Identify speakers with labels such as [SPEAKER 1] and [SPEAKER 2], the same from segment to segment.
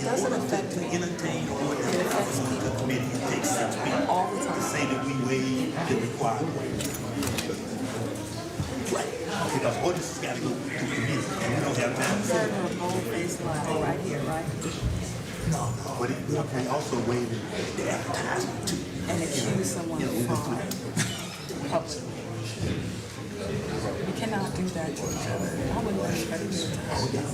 [SPEAKER 1] doesn't affect me.
[SPEAKER 2] Entertain or
[SPEAKER 1] It affects
[SPEAKER 2] the
[SPEAKER 1] people
[SPEAKER 2] committee, it takes 6 weeks
[SPEAKER 1] all the
[SPEAKER 2] to
[SPEAKER 1] time.
[SPEAKER 2] say that we waive the requirement. Right, because ordinance gotta go through committee, and we don't have time.
[SPEAKER 1] You're in a bold-faced lie right here, right?
[SPEAKER 2] No, but we also waive the advertisement too.
[SPEAKER 1] And accuse someone of fraud publicly. We cannot do that to each other. I wouldn't let anybody do it to us.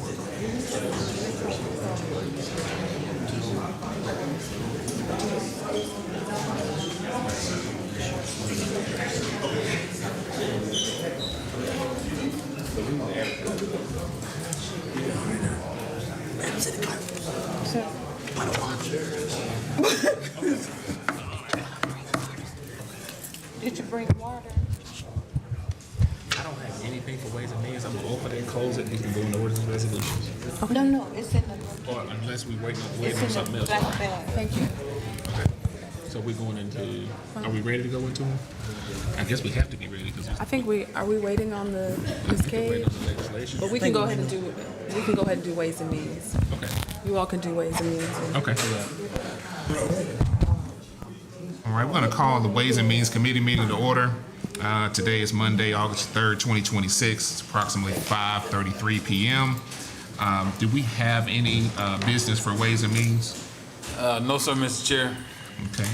[SPEAKER 1] Did you bring water?
[SPEAKER 3] I don't have anything for Ways and Means. I'm gonna open it and close it. We can go into orders and resolutions.
[SPEAKER 1] Oh, no, it's in the.
[SPEAKER 3] Or unless we wait
[SPEAKER 1] It's
[SPEAKER 3] on
[SPEAKER 1] in
[SPEAKER 3] something
[SPEAKER 1] the
[SPEAKER 3] else.
[SPEAKER 1] black bag. Thank you.
[SPEAKER 3] Okay. So we're going into, are we ready to go into them? I guess we have to be ready because
[SPEAKER 4] I think are we waiting on the
[SPEAKER 3] we're
[SPEAKER 4] cascade?
[SPEAKER 3] waiting on the legislation.
[SPEAKER 4] But we can go ahead and do Ways and Means.
[SPEAKER 3] Okay.
[SPEAKER 4] You all can do Ways and Means.
[SPEAKER 3] Okay. All right, we're gonna call the Ways and Means Committee meeting to order. Today is Monday, August 3rd, 2026. It's approximately 5:33 p.m. Do we have any business for Ways and Means?
[SPEAKER 5] No, sir, Mr. Chair.
[SPEAKER 3] Okay.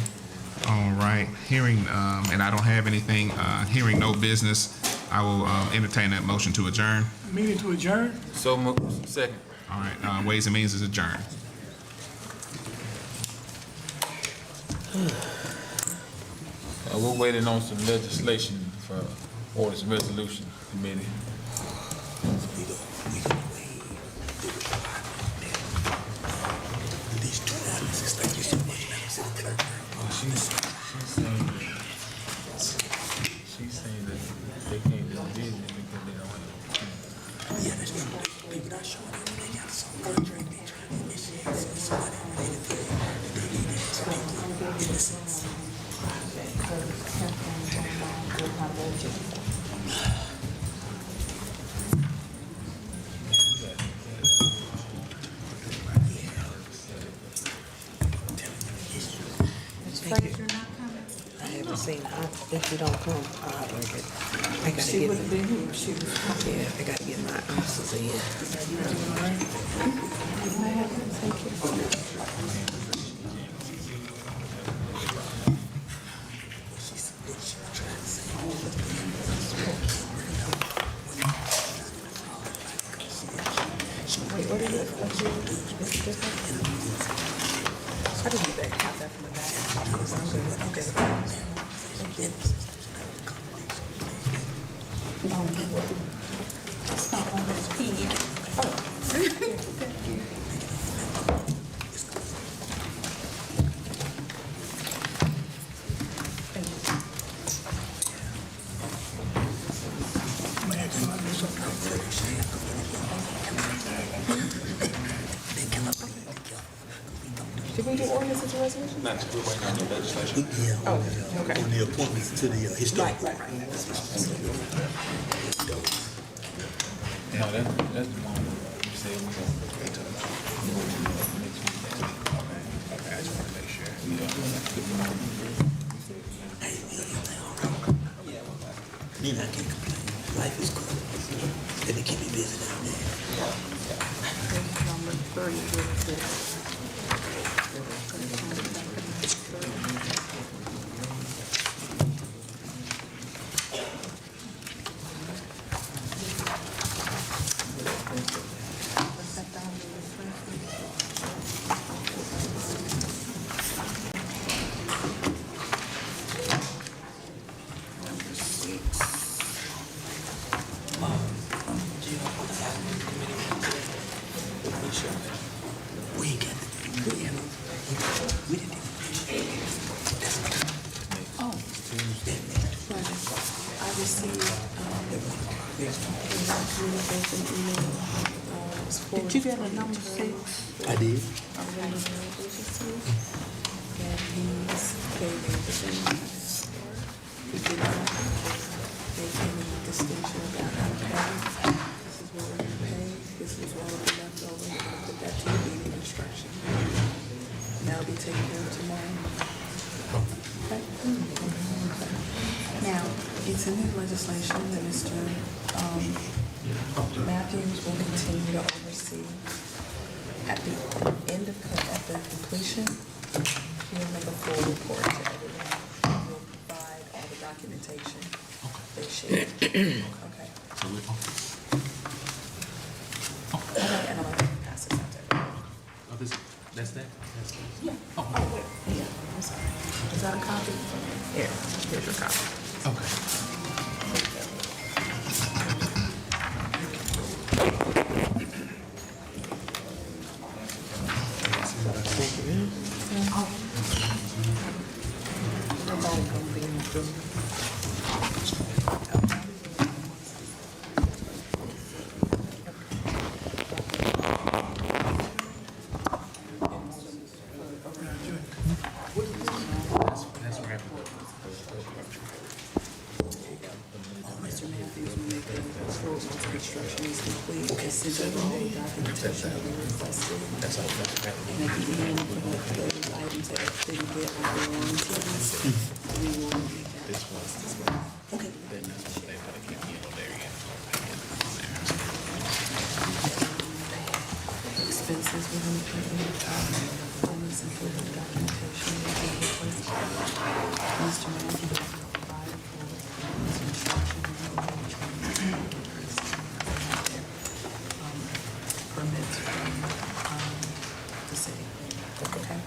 [SPEAKER 3] All right. Hearing, and I don't have anything, hearing no business, I will entertain that motion to adjourn.
[SPEAKER 6] Meeting to adjourn?
[SPEAKER 5] So moved. Second.
[SPEAKER 3] All right, Ways and Means is adjourned.
[SPEAKER 5] We're waiting on some legislation for orders and resolution committee.
[SPEAKER 2] These two ordinances, thank you so much, Madam City Clerk.
[SPEAKER 5] She's saying that they can't do business because they don't have.
[SPEAKER 2] Yeah, that's true. People not showing up, they got some contract, they trying to initiate somebody related to it. They need to have some people in the sense.
[SPEAKER 7] I haven't seen her. If you don't come, I'll bring it. I gotta
[SPEAKER 1] She
[SPEAKER 7] get
[SPEAKER 1] would have been here if she was.
[SPEAKER 7] yeah, I gotta get my answers in.
[SPEAKER 1] I didn't get that. Have that from the back. Okay. It's not on his feed.
[SPEAKER 4] Did we do ordinances and resolutions?
[SPEAKER 3] Not, we're waiting on the legislation.
[SPEAKER 2] Yeah, on the appointments to the historic.
[SPEAKER 1] Right.
[SPEAKER 5] No, that's the one you said we go.
[SPEAKER 3] Okay, I just want to make sure.
[SPEAKER 2] Then I can't complain. Life is good. And they keep me busy down there.
[SPEAKER 1] Number 36.
[SPEAKER 2] We ain't got the, we didn't even.
[SPEAKER 1] Oh. I received, did you get a number 6?
[SPEAKER 2] I did.
[SPEAKER 1] And he's gave me the things. He did not, they gave me a distinction about how to pay. This is what we're gonna pay, this is what will be left over, I'll put that to the meeting instruction. take care of tomorrow. Okay. Now, it's in the legislation that Mr. Matthews will continue to oversee. At the end of, at the completion, he'll make a full report to everyone. He'll provide all the documentation they shared. Okay. Okay, and I'm gonna pass this out to everyone.
[SPEAKER 6] Oh, that's that?
[SPEAKER 1] Yeah. Oh, wait, yeah, I'm sorry. Is that a copy? Here, here's your copy.
[SPEAKER 6] Okay. That's rapid.
[SPEAKER 1] Mr. Matthews will make a full once construction is complete, essentially all the documentation will be requested.
[SPEAKER 6] That's all. That's rapid.
[SPEAKER 1] And at the end, for those items that didn't get on the warranties, we will make that request as well. Okay.
[SPEAKER 6] Then that's what they gotta keep there yet.
[SPEAKER 1] Expenses within the company, homeless improvement documentation will be requested. Mr. Matthews will provide for construction and permits from the city. Okay?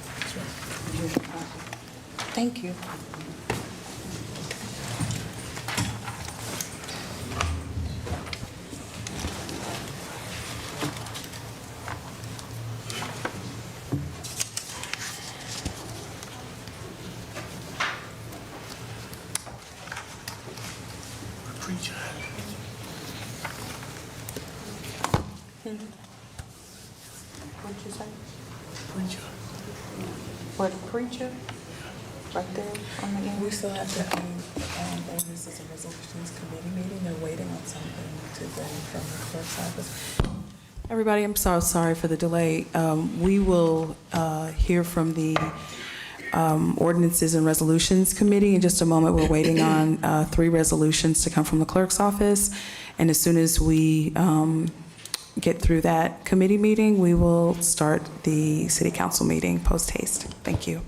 [SPEAKER 1] Here's your copy.
[SPEAKER 7] Thank you.
[SPEAKER 6] Preacher.
[SPEAKER 7] What'd you say?
[SPEAKER 6] Preacher.
[SPEAKER 7] What, preacher? Right there on the end?
[SPEAKER 1] We still have to ordinances and resolutions committee meeting. They're waiting on something to go from the clerk's office. Everybody, I'm so sorry for the delay. We will hear from the ordinances and resolutions committee in just a moment. We're waiting on 3 resolutions to come from the clerk's office. And as soon as we get through that committee meeting, we will start the city council meeting post haste. Thank you.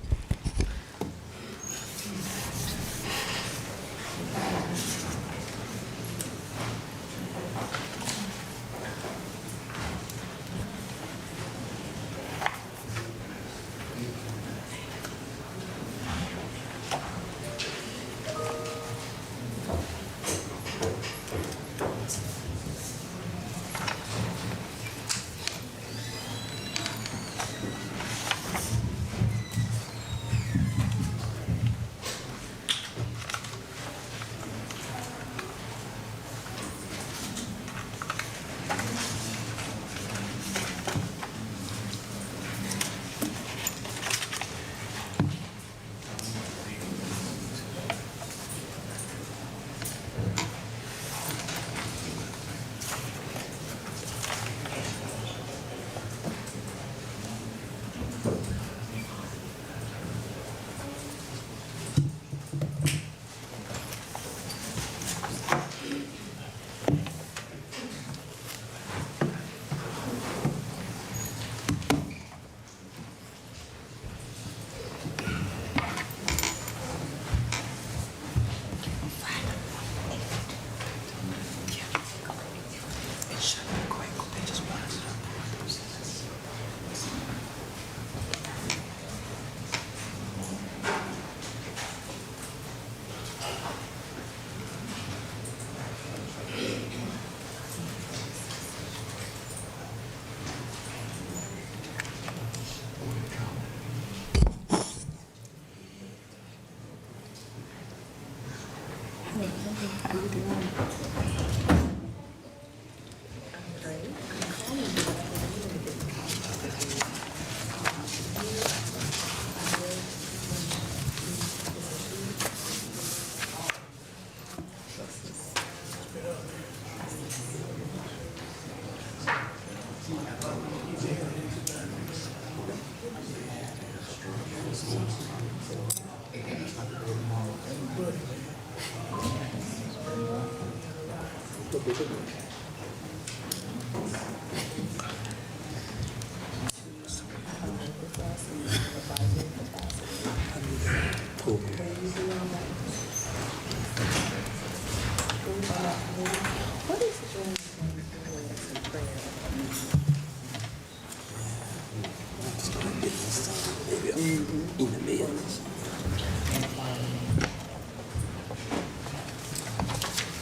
[SPEAKER 1] What is the in prayer?
[SPEAKER 2] In the millions.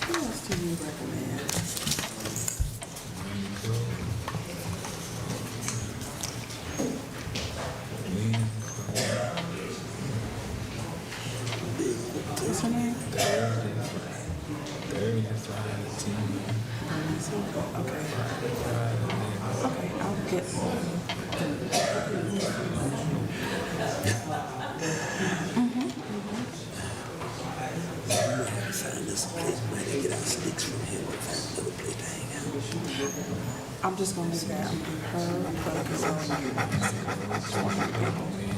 [SPEAKER 1] Who else do you recommend? What's her name? Okay, I'll get.
[SPEAKER 2] Find us a place where they get our sticks from here. We'll find another place to hang out.
[SPEAKER 1] I'm just gonna do that. I'm gonna do her, I'm gonna do Zoe, and you.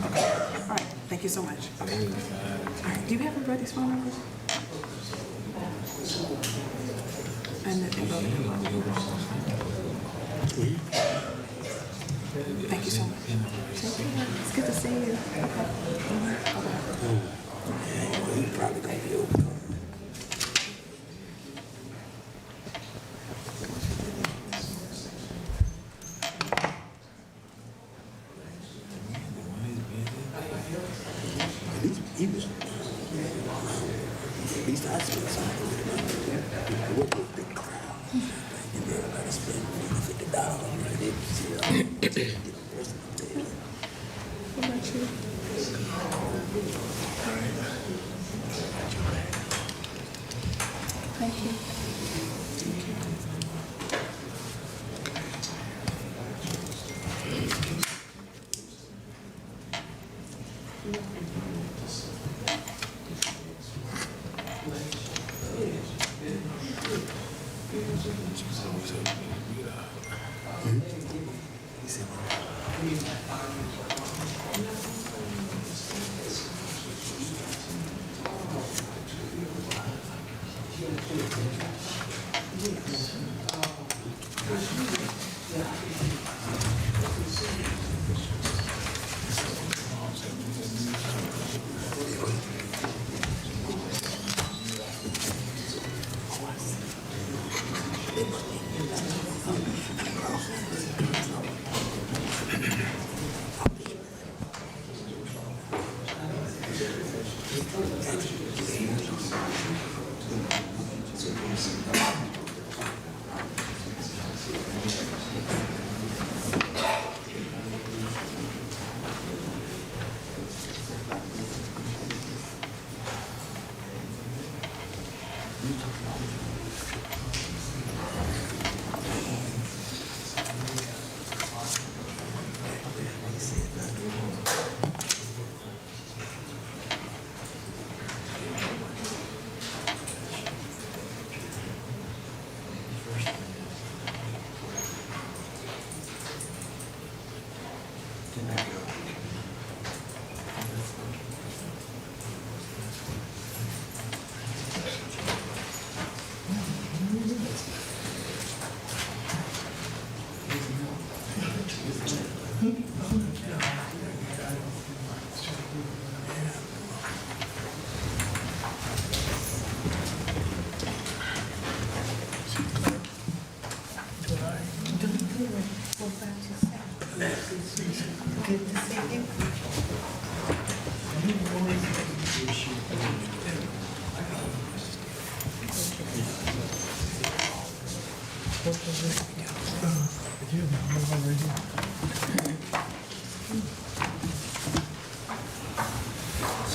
[SPEAKER 1] Okay. All right, thank you so much. Okay. All right, do you have everybody's phone numbers? And then, thank you so much. Take care. It's good to see you. Okay. Bye-bye.
[SPEAKER 2] Yeah, you probably gonna be over. He was, at least I spent something with him. It was a big crowd. And then I spent $50 on it. It was,
[SPEAKER 1] What about you? Thank you.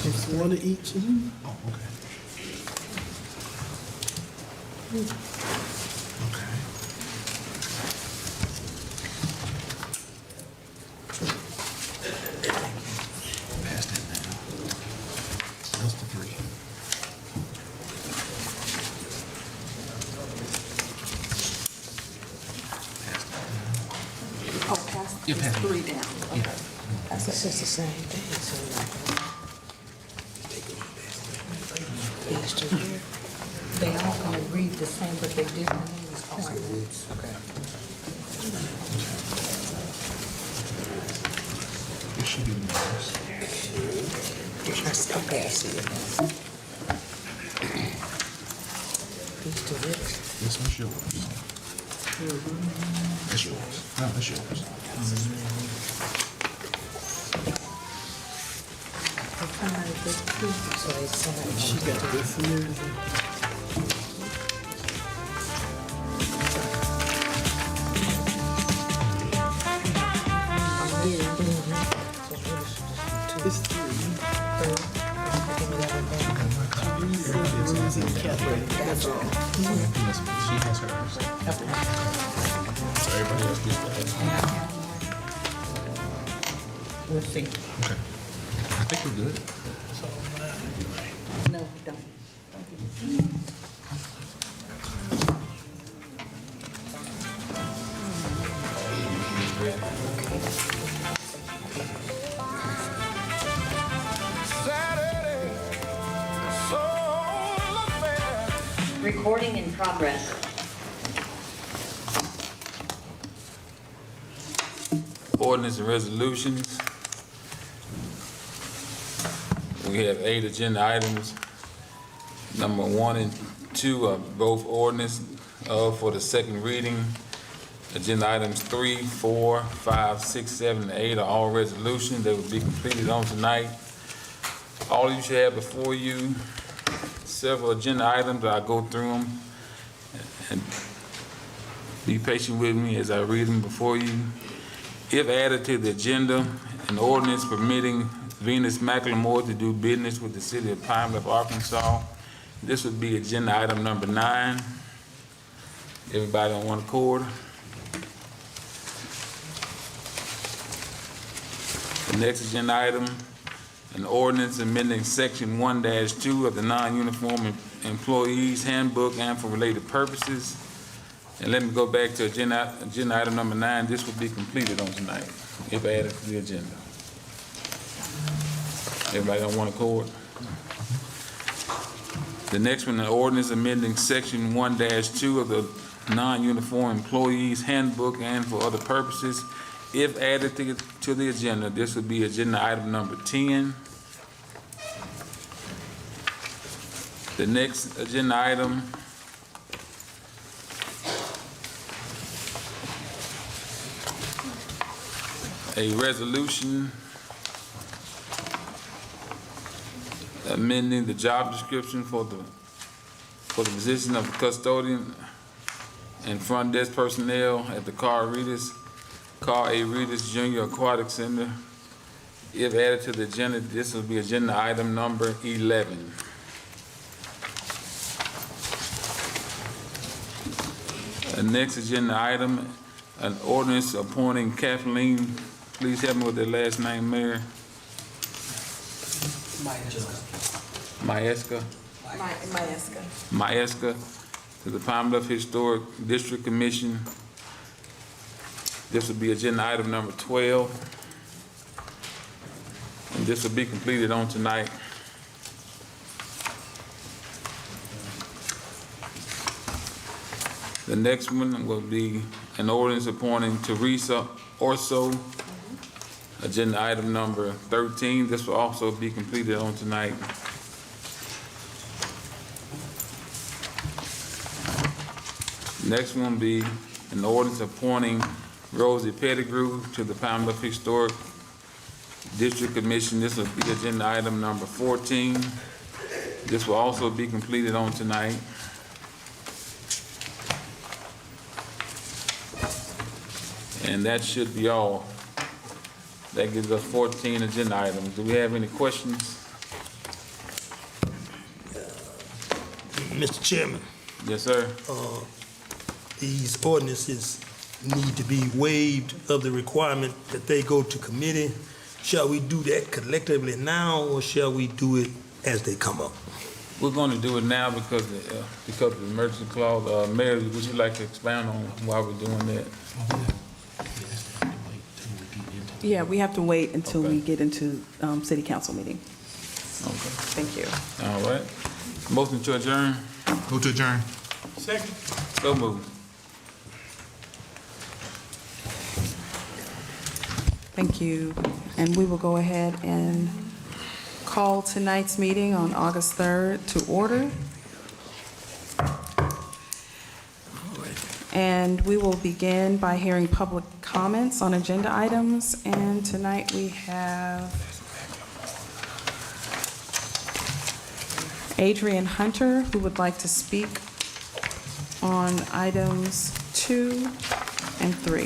[SPEAKER 2] Just one of each. Oh, okay. Okay. Pass that down. That's the three. Pass that down.
[SPEAKER 1] Oh, pass
[SPEAKER 3] Yeah, pass it.
[SPEAKER 1] 3 down. Okay.
[SPEAKER 7] That's just the same thing, so these two here, they all gonna read the same, but they different names. appointments.
[SPEAKER 5] Okay.
[SPEAKER 3] It should be yours.
[SPEAKER 7] Okay, I see it now. These two books.
[SPEAKER 3] This one's yours. That's yours. No, that's yours.
[SPEAKER 7] So they signed. She got the good
[SPEAKER 3] She has hers. So everybody else gets that.
[SPEAKER 7] We'll see.
[SPEAKER 3] Okay. I think we're good.
[SPEAKER 7] No, don't.
[SPEAKER 8] Recording in progress.
[SPEAKER 5] Ordinance and resolutions. We have 8 agenda items. Number 1 and 2 are both ordinance for the second reading. Agenda items 3, 4, 5, 6, 7, and 8 are all resolutions. They will be completed on tonight. All of you should have before you several agenda items. I'll go through them and be patient with me as I read them before you. If added to the agenda, an ordinance permitting Venus McLemore to do business with the city of Pine Bluff, Arkansas. This would be agenda item number 9. Everybody on one accord? The next agenda item, an ordinance amending section 1-2 of the non-uniform employees handbook and for related purposes. And let me go back to agenda item number 9. This will be completed on tonight, if added to the agenda. Everybody on one accord? The next one, an ordinance amending section 1-2 of the non-uniform employees handbook and for other purposes. If added to the agenda, this would be agenda item number 10. The next agenda item, a resolution amending the job description for the position of custodian and front desk personnel at the Carl A. Reedus Junior Aquatic Center. If added to the agenda, this will be agenda item number 11. The next agenda item, an ordinance appointing Kathleen, please help me with their last name, Mayor. Maeska to the Pine Bluff Historic District Commission. This will be agenda item number 12. And this will be completed on tonight. The next one will be an ordinance appointing Teresa Orso, agenda item number 13. This will also be completed on tonight. Next one will be an ordinance appointing Rosie Pettigrew to the Pine Bluff Historic District Commission. This will be agenda item number 14. This will also be completed on tonight. And that should be all. That gives us 14 agenda items. Do we have any questions?
[SPEAKER 2] Mr. Chairman,
[SPEAKER 5] Yes, sir.
[SPEAKER 2] these ordinances need to be waived of the requirement that they go to committee. Shall we do that collectively now, or shall we do it as they come up?
[SPEAKER 5] We're going to do it now because of the emergency clause. Mayor, would you like to expound on why we're doing that?
[SPEAKER 1] Yeah, we have to wait until we get into city council meeting.
[SPEAKER 5] Okay.
[SPEAKER 1] Thank you.
[SPEAKER 5] All right. Motion to adjourn.
[SPEAKER 3] Move to adjourn.
[SPEAKER 5] So moved.
[SPEAKER 1] Thank you. And we will go ahead and call tonight's meeting on August 3rd to order. And we will begin by hearing public comments on agenda items. And tonight we have Adrian Hunter, who would like to speak on items 2 and 3.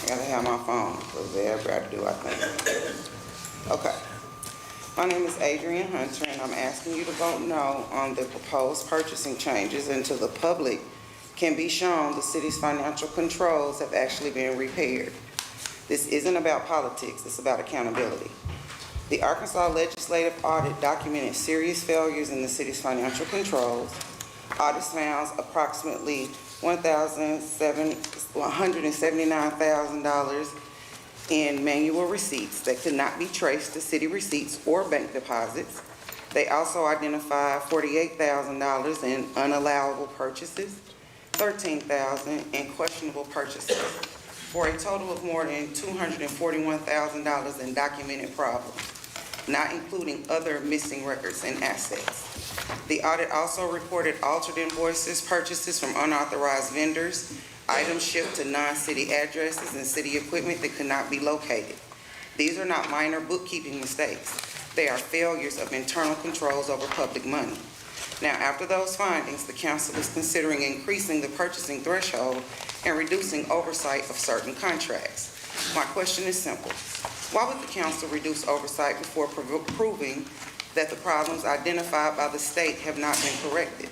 [SPEAKER 9] I gotta have my phone, because everybody do, I think. Okay. My name is Adrian Hunter, and I'm asking you to vote no on the proposed purchasing changes until the public can be shown the city's financial controls have actually been repaired. This isn't about politics, it's about accountability. The Arkansas Legislative Audit documented serious failures in the city's financial controls. Audits found approximately $179,000 in manual receipts that could not be traced to city receipts or bank deposits. They also identified $48,000 in unallowable purchases, $13,000 in questionable purchases, for a total of more than $241,000 in documented problems, not including other missing records and assets. The audit also reported altered invoices, purchases from unauthorized vendors, items shipped to non-city addresses, and city equipment that could not be located. These are not minor bookkeeping mistakes. They are failures of internal controls over public money. Now, after those findings, the council is considering increasing the purchasing threshold and reducing oversight of certain contracts. My question is simple. Why would the council reduce oversight before proving that the problems identified by the state have not been corrected?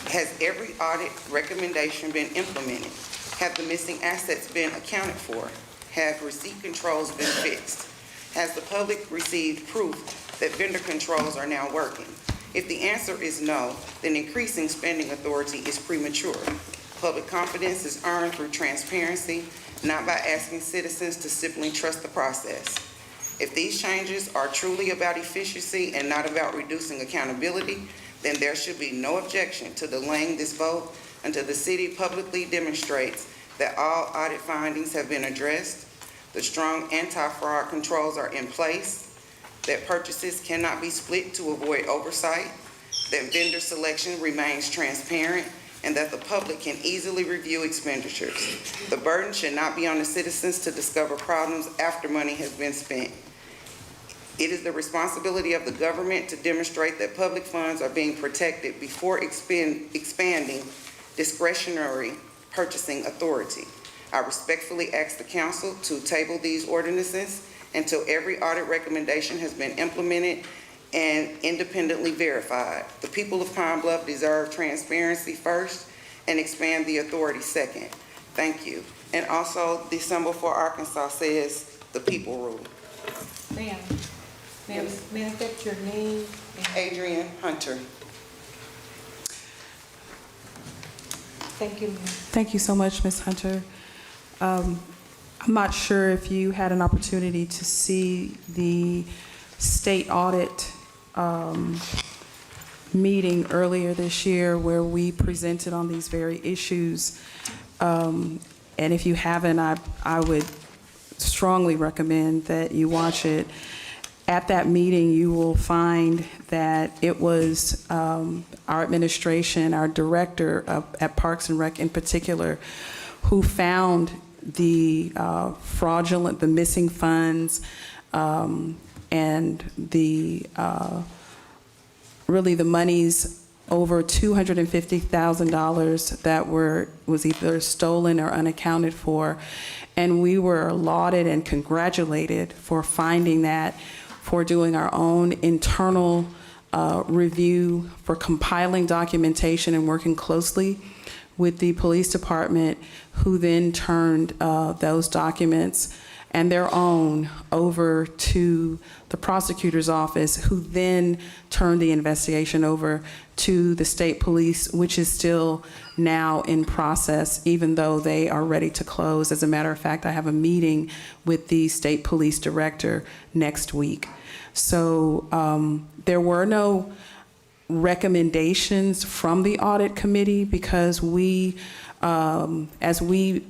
[SPEAKER 9] Has every audit recommendation been implemented? Have the missing assets been accounted for? Have receipt controls been fixed? Has the public received proof that vendor controls are now working? If the answer is no, then increasing spending authority is premature. Public confidence is earned through transparency, not by asking citizens to simply trust the process. If these changes are truly about efficiency and not about reducing accountability, then there should be no objection to delaying this vote until the city publicly demonstrates that all audit findings have been addressed, the strong anti-fraud controls are in place, that purchases cannot be split to avoid oversight, that vendor selection remains transparent, and that the public can easily review expenditures. The burden should not be on the citizens to discover problems after money has been spent. It is the responsibility of the government to demonstrate that public funds are being protected before expanding discretionary purchasing authority. I respectfully ask the council to table these ordinances until every audit recommendation has been implemented and independently verified. The people of Pine Bluff deserve transparency first and expand the authority second. Thank you. And also, the symbol for Arkansas says the people rule.
[SPEAKER 7] Ma'am, may I get your name?
[SPEAKER 9] Adrian Hunter.
[SPEAKER 7] Thank you, ma'am.
[SPEAKER 1] Thank you so much, Ms. Hunter. I'm not sure if you had an opportunity to see the state audit meeting earlier this year where we presented on these very issues. And if you haven't, I would strongly recommend that you watch it. At that meeting, you will find that it was our administration, our director at Parks and Rec in particular, who found the fraudulent, the missing funds, and the really the monies over $250,000 that was either stolen or unaccounted for. And we were lauded and congratulated for finding that, for doing our own internal review, for compiling documentation and working closely with the police department, who then turned those documents and their own over to the prosecutor's office, who then turned the investigation over to the state police, which is still now in process, even though they are ready to close. As a matter of fact, I have a meeting with the state police director next week. So there were no recommendations from the audit committee because we, as we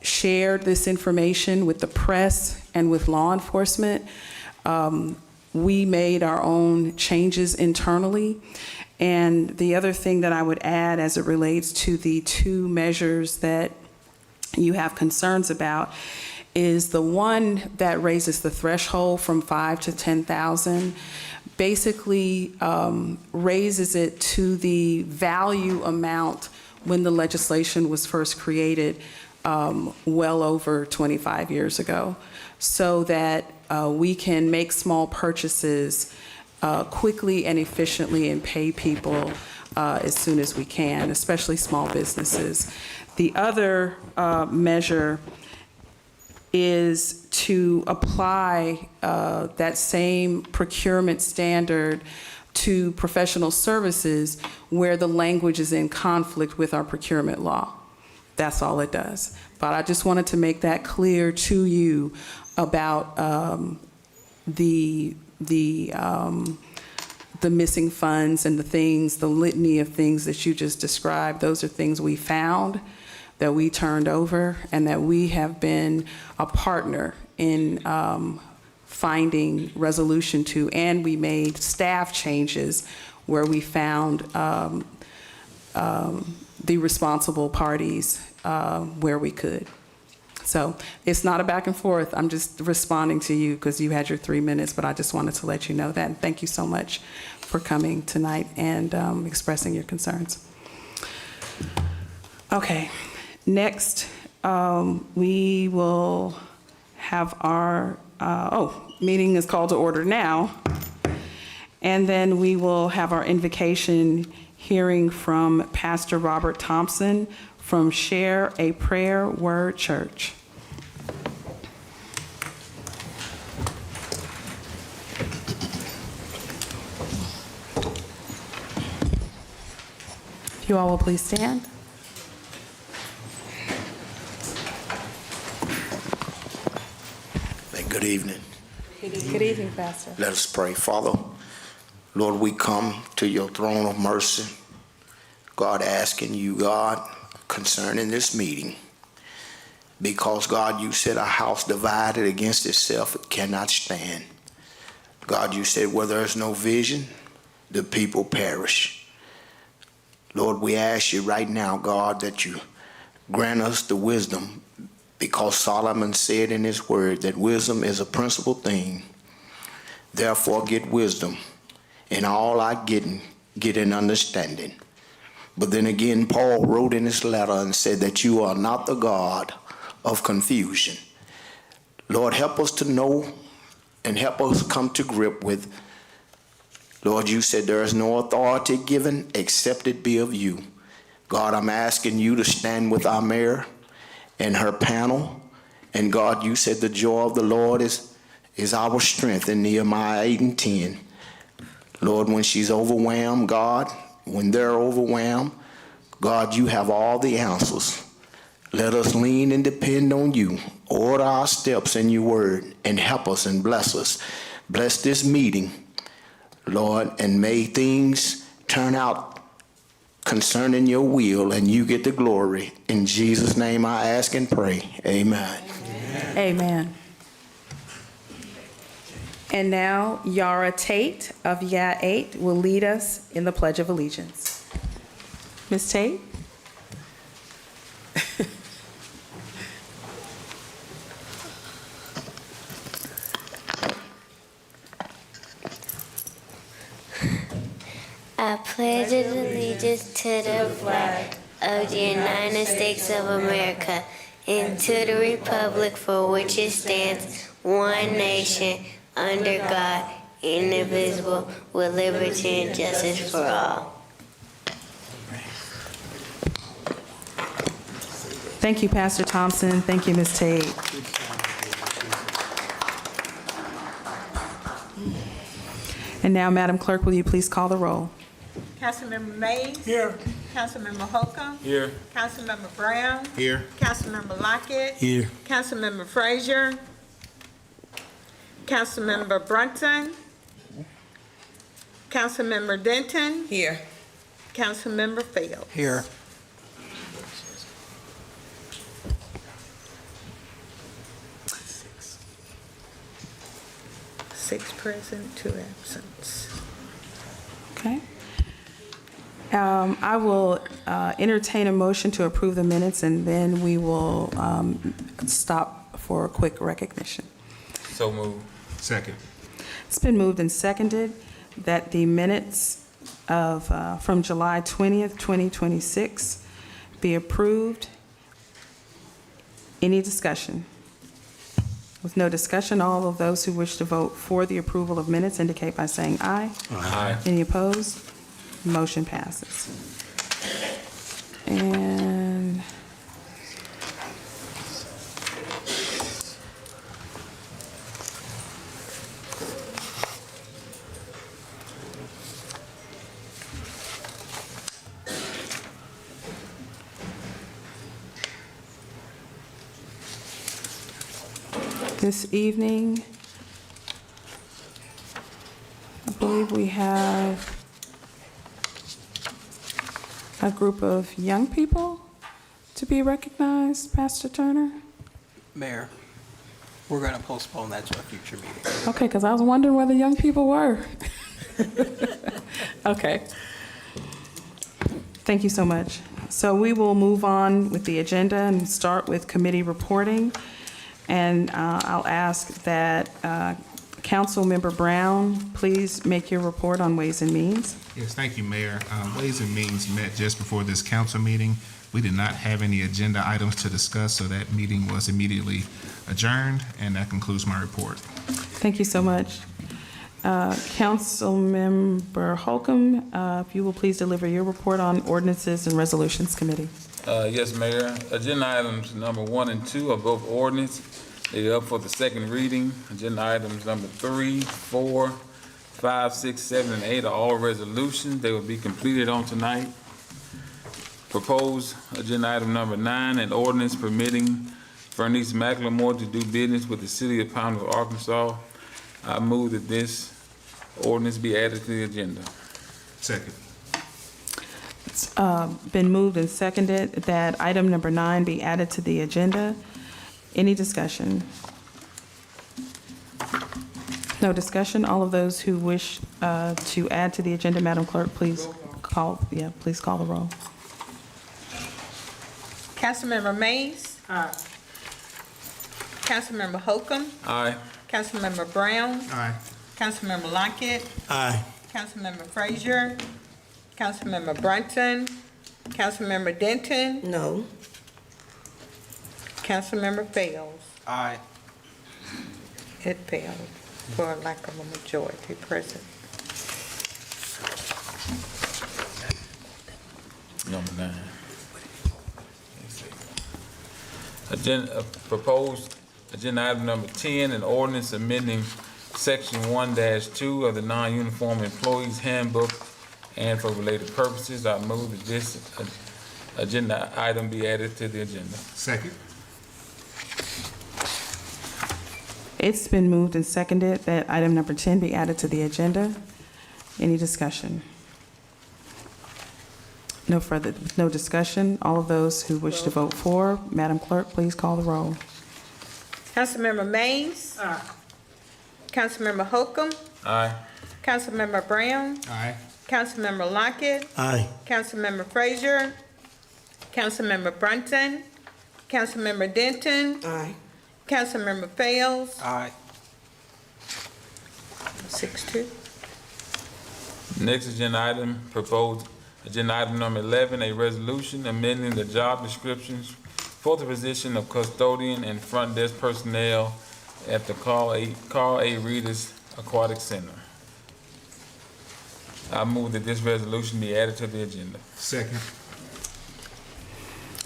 [SPEAKER 1] shared this information with the press and with law enforcement, we made our own changes internally. And the other thing that I would add as it relates to the two measures that you have concerns about is the one that raises the threshold from 5 to 10,000, basically raises it to the value amount when the legislation was first created well over 25 years ago, so that we can make small purchases quickly and efficiently and pay people as soon as we can, especially small businesses. The other measure is to apply that same procurement standard to professional services where the language is in conflict with our procurement law. That's all it does. But I just wanted to make that clear to you about the missing funds and the things, the litany of things that you just described. Those are things we found, that we turned over, and that we have been a partner in finding resolution to. And we made staff changes where we found the responsible parties where we could. So it's not a back and forth. I'm just responding to you because you had your 3 minutes, but I just wanted to let you know that. And thank you so much for coming tonight and expressing your concerns. Okay, next we will have our, meeting is called to order now. And then we will have our invocation hearing from Pastor Robert Thompson from Share a Prayer Word Church. If you all will please stand.
[SPEAKER 6] Good evening.
[SPEAKER 1] Good evening, Pastor.
[SPEAKER 6] Let us pray. Father, Lord, we come to your throne of mercy. God, asking you, God, concerning this meeting. Because, God, you said a house divided against itself, it cannot stand. God, you said where there is no vision, the people perish. Lord, we ask you right now, God, that you grant us the wisdom, because Solomon said in his word that wisdom is a principal thing. Therefore, get wisdom. In all I get an understanding. But then again, Paul wrote in his letter and said that you are not the God of confusion. Lord, help us to know and help us come to grip with, Lord, you said there is no authority given except it be of you. God, I'm asking you to stand with our mayor and her panel. And God, you said the joy of the Lord is our strength in Nehemiah 8:10. Lord, when she's overwhelmed, God, when they're overwhelmed, God, you have all the answers. Let us lean and depend on you. Order our steps in your word and help us and bless us. Bless this meeting, Lord, and may things turn out concerning your will and you get the glory. In Jesus' name I ask and pray. Amen.
[SPEAKER 1] Amen. And now Yara Tate of YA 8 will lead us in the Pledge of Allegiance. Ms. Tate?
[SPEAKER 10] I pledge allegiance to the flag of the United States of America and to the republic for which it stands, one nation, under God, indivisible, with liberty and justice for all.
[SPEAKER 1] Thank you, Pastor Thompson. Thank you, Ms. Tate. And now, Madam Clerk, will you please call the roll?
[SPEAKER 11] Councilmember Mays.
[SPEAKER 2] Here.
[SPEAKER 11] Councilmember Holcomb.
[SPEAKER 5] Here.
[SPEAKER 11] Councilmember Brown.
[SPEAKER 3] Here.
[SPEAKER 11] Councilmember Lockett.
[SPEAKER 2] Here.
[SPEAKER 11] Councilmember Frazier. Councilmember Brunson. Councilmember Denton.
[SPEAKER 7] Here.
[SPEAKER 11] Councilmember Field.
[SPEAKER 7] Here.
[SPEAKER 11] Six present, two absent.
[SPEAKER 1] Okay. I will entertain a motion to approve the minutes, and then we will stop for a quick recognition.
[SPEAKER 5] So moved.
[SPEAKER 3] Second.
[SPEAKER 1] It's been moved and seconded that the minutes of, from July 20th, 2026 be approved. Any discussion? With no discussion, all of those who wish to vote for the approval of minutes indicate by saying aye.
[SPEAKER 5] Aye.
[SPEAKER 1] Any opposed? Motion passes. And this evening, I believe we have a group of young people to be recognized, Pastor Turner?
[SPEAKER 7] Mayor, we're going to postpone that to a future meeting.
[SPEAKER 1] Okay, because I was wondering where the young people were. Okay. Thank you so much. So we will move on with the agenda and start with committee reporting. And I'll ask that Councilmember Brown, please make your report on Ways and Means.
[SPEAKER 3] Yes, thank you, Mayor. Ways and Means met just before this council meeting. We did not have any agenda items to discuss, so that meeting was immediately adjourned, and that concludes my report.
[SPEAKER 1] Thank you so much. Councilmember Holcomb, if you will please deliver your report on Ordinances and Resolutions Committee.
[SPEAKER 5] Yes, Mayor. Agenda items number 1 and 2 are both ordinance. They are up for the second reading. Agenda items number 3, 4, 5, 6, 7, and 8 are all resolutions. They will be completed on tonight. Proposed agenda item number 9, an ordinance permitting Bernice McLemore to do business with the city of Pineville, Arkansas. I move that this ordinance be added to the agenda.
[SPEAKER 3] Second.
[SPEAKER 1] It's been moved and seconded that item number 9 be added to the agenda. Any discussion? No discussion. All of those who wish to add to the agenda, Madam Clerk, please call the roll.
[SPEAKER 11] Councilmember Mays. Aye. Councilmember Holcomb.
[SPEAKER 5] Aye.
[SPEAKER 11] Councilmember Brown.
[SPEAKER 3] Aye.
[SPEAKER 11] Councilmember Lockett.
[SPEAKER 2] Aye.
[SPEAKER 11] Councilmember Frazier. Councilmember Brunson. Councilmember Denton.
[SPEAKER 7] No.
[SPEAKER 11] Councilmember Fields.
[SPEAKER 7] Aye.
[SPEAKER 11] It failed for lack of a majority present.
[SPEAKER 5] Number 9. Agenda, proposed agenda item number 10, an ordinance amending section 1-2 of the non-uniform employees handbook and for related purposes. I move that this agenda item be added to the agenda.
[SPEAKER 3] Second.
[SPEAKER 1] It's been moved and seconded that item number 10 be added to the agenda. Any discussion? No discussion. All of those who wish to vote for, Madam Clerk, please call the roll.
[SPEAKER 11] Councilmember Mays. Aye. Councilmember Holcomb.
[SPEAKER 5] Aye.
[SPEAKER 11] Councilmember Brown.
[SPEAKER 3] Aye.
[SPEAKER 11] Councilmember Lockett.
[SPEAKER 2] Aye.
[SPEAKER 11] Councilmember Frazier. Councilmember Brunson. Councilmember Denton.
[SPEAKER 7] Aye.
[SPEAKER 11] Councilmember Fails.
[SPEAKER 7] Aye.
[SPEAKER 11] 6-2.
[SPEAKER 5] Next agenda item, proposed agenda item number 11, a resolution amending the job descriptions for the position of custodian and front desk personnel at the Carl A. Reedus Aquatic Center. I move that this resolution be added to the agenda.
[SPEAKER 3] Second.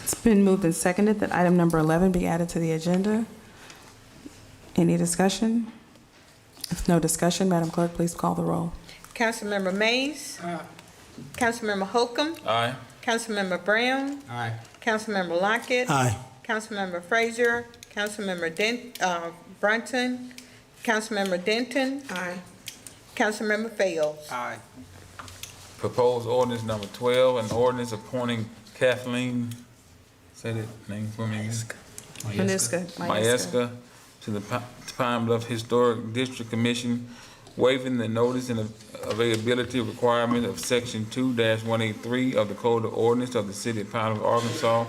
[SPEAKER 1] It's been moved and seconded that item number 11 be added to the agenda. Any discussion? If no discussion, Madam Clerk, please call the roll.
[SPEAKER 11] Councilmember Mays. Councilmember Holcomb.
[SPEAKER 5] Aye.
[SPEAKER 11] Councilmember Brown.
[SPEAKER 3] Aye.
[SPEAKER 11] Councilmember Lockett.
[SPEAKER 2] Aye.
[SPEAKER 11] Councilmember Frazier. Councilmember Brunson. Councilmember Denton.
[SPEAKER 7] Aye.
[SPEAKER 11] Councilmember Fails.
[SPEAKER 2] Aye.
[SPEAKER 5] Proposed ordinance number 12, an ordinance appointing Kathleen, say that name for me again.
[SPEAKER 1] Maniska.
[SPEAKER 5] Mieska to the Pine Bluff Historic District Commission, waiving the notice and availability requirement of Section 2-183 of the Code of Ordinance of the City of Pine Bluff, Arkansas,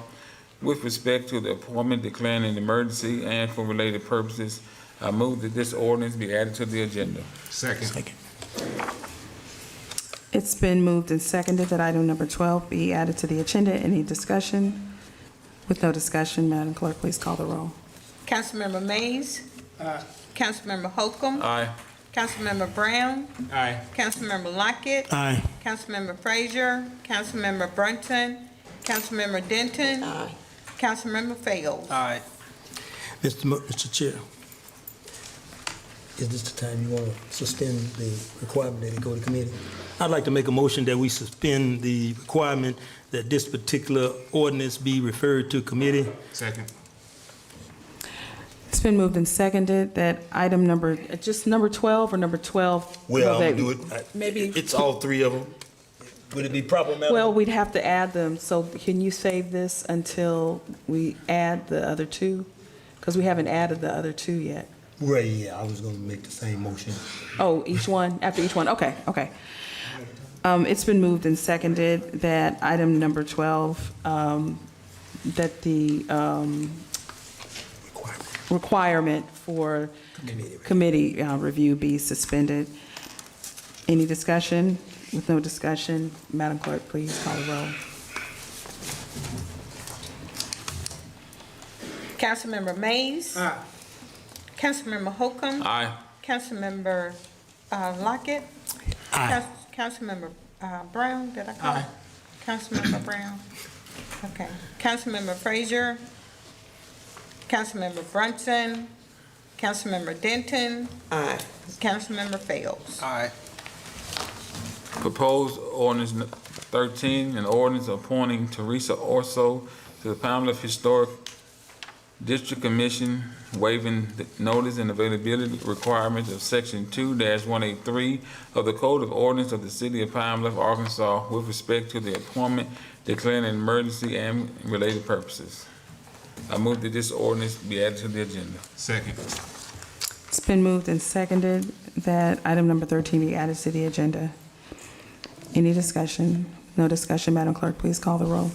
[SPEAKER 5] with respect to the appointment declaring an emergency and for related purposes. I move that this ordinance be added to the agenda.
[SPEAKER 3] Second.
[SPEAKER 1] It's been moved and seconded that item number 12 be added to the agenda. Any discussion? With no discussion, Madam Clerk, please call the roll.
[SPEAKER 11] Councilmember Mays. Councilmember Holcomb.
[SPEAKER 5] Aye.
[SPEAKER 11] Councilmember Brown.
[SPEAKER 3] Aye.
[SPEAKER 11] Councilmember Lockett.
[SPEAKER 2] Aye.
[SPEAKER 11] Councilmember Frazier. Councilmember Brunson. Councilmember Denton.
[SPEAKER 7] Aye.
[SPEAKER 11] Councilmember Fails.
[SPEAKER 2] Aye. Mr. Chair, is this the time you want to suspend the requirement that it go to committee? I'd like to make a motion that we suspend the requirement that this particular ordinance be referred to committee.
[SPEAKER 3] Second.
[SPEAKER 1] It's been moved and seconded that item number, just number 12 or number 12?
[SPEAKER 2] Well,
[SPEAKER 1] that-
[SPEAKER 2] I'll do it.
[SPEAKER 1] Maybe,
[SPEAKER 2] It's all three of them. Would it be proper, Madam?
[SPEAKER 1] well, we'd have to add them, so can you save this until we add the other two? Because we haven't added the other two yet.
[SPEAKER 2] Right, yeah, I was gonna make the same motion.
[SPEAKER 1] Oh, each one, after each one, okay. It's been moved and seconded that item number 12, that the requirement for committee review be suspended. Any discussion? With no discussion, Madam Clerk, please call the roll.
[SPEAKER 11] Councilmember Mays. Councilmember Holcomb.
[SPEAKER 5] Aye.
[SPEAKER 11] Councilmember Lockett.
[SPEAKER 2] Aye.
[SPEAKER 11] Councilmember Brown, did I call? Aye. Councilmember Brown. Okay. Councilmember Frazier. Councilmember Brunson. Councilmember Denton.
[SPEAKER 7] Aye.
[SPEAKER 11] Councilmember Fails.
[SPEAKER 2] Aye.
[SPEAKER 5] Proposed ordinance 13, an ordinance appointing Teresa Orso to the Pine Bluff Historic District Commission, waiving the notice and availability requirements of Section 2-183 of the Code of Ordinance of the City of Pine Bluff, Arkansas, with respect to the appointment, declaring an emergency and related purposes. I move that this ordinance be added to the agenda.
[SPEAKER 3] Second.
[SPEAKER 1] It's been moved and seconded that item number 13 be added to the agenda. Any discussion? No discussion, Madam Clerk, please call the roll.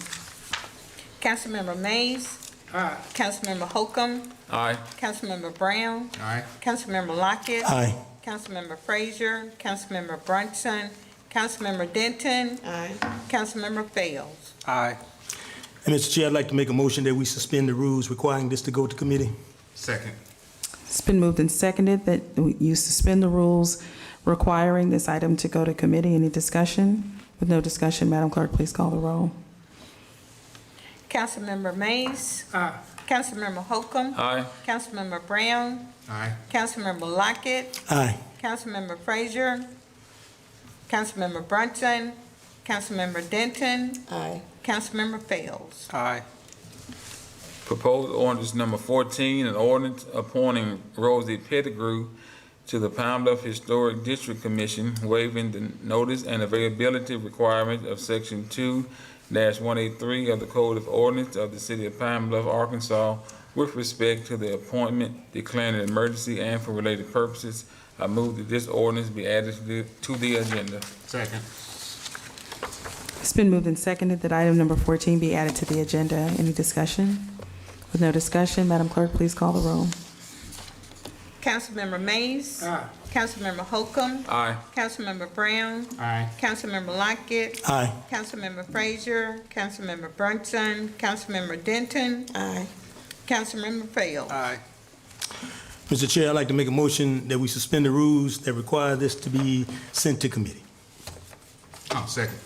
[SPEAKER 11] Councilmember Mays. Councilmember Holcomb.
[SPEAKER 5] Aye.
[SPEAKER 11] Councilmember Brown.
[SPEAKER 3] Aye.
[SPEAKER 11] Councilmember Lockett.
[SPEAKER 2] Aye.
[SPEAKER 11] Councilmember Frazier. Councilmember Brunson. Councilmember Denton.
[SPEAKER 7] Aye.
[SPEAKER 11] Councilmember Fails.
[SPEAKER 2] Aye. And Mr. Chair, I'd like to make a motion that we suspend the rules requiring this to go to committee.
[SPEAKER 3] Second.
[SPEAKER 1] It's been moved and seconded that you suspend the rules requiring this item to go to committee. Any discussion? With no discussion, Madam Clerk, please call the roll.
[SPEAKER 11] Councilmember Mays. Councilmember Holcomb.
[SPEAKER 5] Aye.
[SPEAKER 11] Councilmember Brown.
[SPEAKER 3] Aye.
[SPEAKER 11] Councilmember Lockett.
[SPEAKER 2] Aye.
[SPEAKER 11] Councilmember Frazier. Councilmember Brunson. Councilmember Denton.
[SPEAKER 7] Aye.
[SPEAKER 11] Councilmember Fails.
[SPEAKER 2] Aye.
[SPEAKER 5] Proposed ordinance number 14, an ordinance appointing Rosie Pettigrew to the Pine Bluff Historic District Commission, waiving the notice and availability requirement of Section 2-183 of the Code of Ordinance of the City of Pine Bluff, Arkansas, with respect to the appointment, declaring an emergency and for related purposes. I move that this ordinance be added to the agenda.
[SPEAKER 3] Second.
[SPEAKER 1] It's been moved and seconded that item number 14 be added to the agenda. Any discussion? With no discussion, Madam Clerk, please call the roll.
[SPEAKER 11] Councilmember Mays. Councilmember Holcomb.
[SPEAKER 5] Aye.
[SPEAKER 11] Councilmember Brown.
[SPEAKER 3] Aye.
[SPEAKER 11] Councilmember Lockett.
[SPEAKER 2] Aye.
[SPEAKER 11] Councilmember Frazier. Councilmember Brunson. Councilmember Denton.
[SPEAKER 7] Aye.
[SPEAKER 11] Councilmember Fails.
[SPEAKER 2] Aye. Mr. Chair, I'd like to make a motion that we suspend the rules that require this to be sent to committee.
[SPEAKER 3] Oh, second.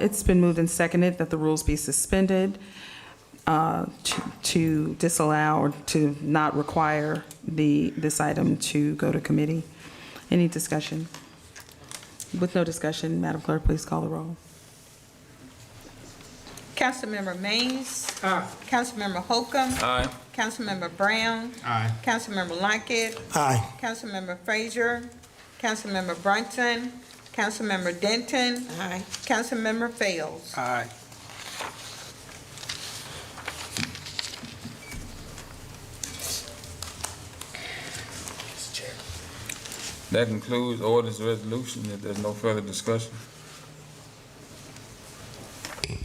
[SPEAKER 1] It's been moved and seconded that the rules be suspended to disallow or to not require this item to go to committee. Any discussion? With no discussion, Madam Clerk, please call the roll.
[SPEAKER 11] Councilmember Mays. Aye. Councilmember Holcomb.
[SPEAKER 5] Aye.
[SPEAKER 11] Councilmember Brown.
[SPEAKER 3] Aye.
[SPEAKER 11] Councilmember Lockett.
[SPEAKER 2] Aye.
[SPEAKER 11] Councilmember Frazier. Councilmember Brunson. Councilmember Denton.
[SPEAKER 7] Aye.
[SPEAKER 11] Councilmember Fails.
[SPEAKER 12] Aye.
[SPEAKER 5] That concludes orders and resolution. If there's no further discussion.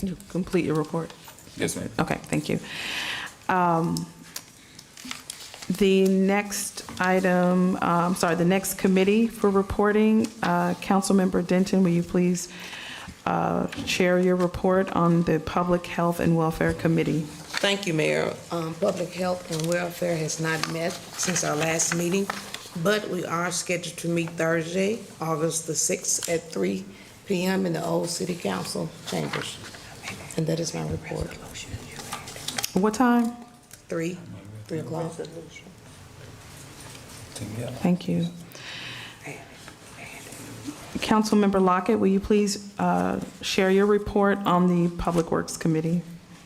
[SPEAKER 1] You complete your report.
[SPEAKER 5] Yes, ma'am.
[SPEAKER 1] Okay, thank you. The next item, the next committee for reporting, Councilmember Denton, will you please share your report on the Public Health and Welfare Committee?
[SPEAKER 7] Thank you, Mayor. Public Health and Welfare has not met since our last meeting, but we are scheduled to meet Thursday, August the 6th at 3 p.m. in the old City Council chambers. And that is my report.
[SPEAKER 1] What time?
[SPEAKER 7] 3 o'clock.
[SPEAKER 1] Thank you. Councilmember Lockett, will you please share your report on the Public Works Committee?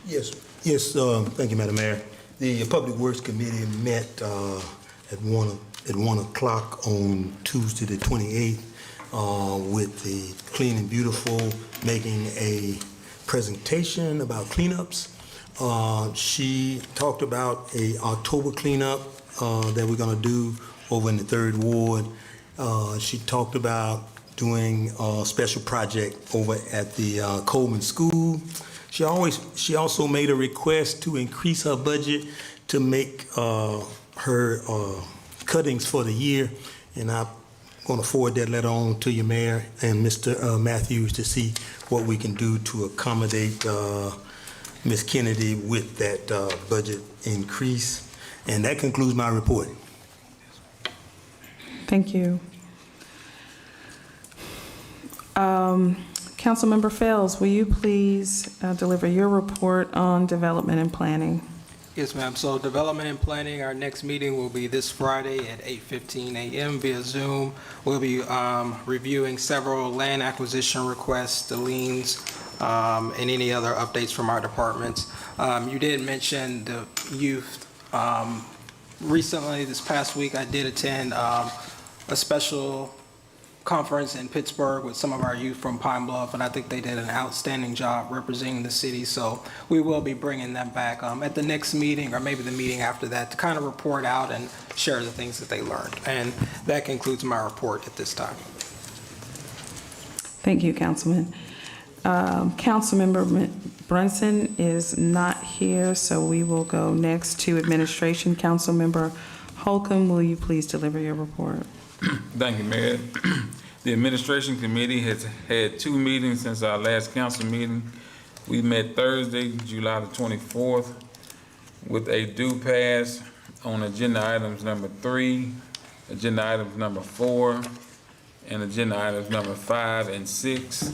[SPEAKER 2] Yes, thank you, Madam Mayor. The Public Works Committee met at 1 o'clock on Tuesday the 28th with the Clean and Beautiful making a presentation about cleanups. She talked about a October cleanup that we're gonna do over in the 3rd Ward. She talked about doing a special project over at the Coleman School. She also made a request to increase her budget to make her cuttings for the year, and I'm going to forward that letter on to you, Mayor, and Mr. Matthews to see what we can do to accommodate Ms. Kennedy with that budget increase. And that concludes my report.
[SPEAKER 1] Thank you. Councilmember Fails, will you please deliver your report on development and planning?
[SPEAKER 12] Yes, ma'am. So development and planning, our next meeting will be this Friday at 8:15 a.m. via Zoom. We'll be reviewing several land acquisition requests, the liens, and any other updates from our departments. You did mention the youth. Recently, this past week, I did attend a special conference in Pittsburgh with some of our youth from Pine Bluff, and I think they did an outstanding job representing the city. So we will be bringing them back at the next meeting, or maybe the meeting after that, to kind of report out and share the things that they learned. And that concludes my report at this time.
[SPEAKER 1] Thank you, Councilman. Councilmember Brunson is not here, so we will go next to administration. Councilmember Holcomb, will you please deliver your report?
[SPEAKER 5] Thank you, Mayor. The Administration Committee has had 2 meetings since our last council meeting. We met Thursday, July the 24th, with a due pass on agenda items number 3, agenda items number 4, and agenda items number 5 and 6.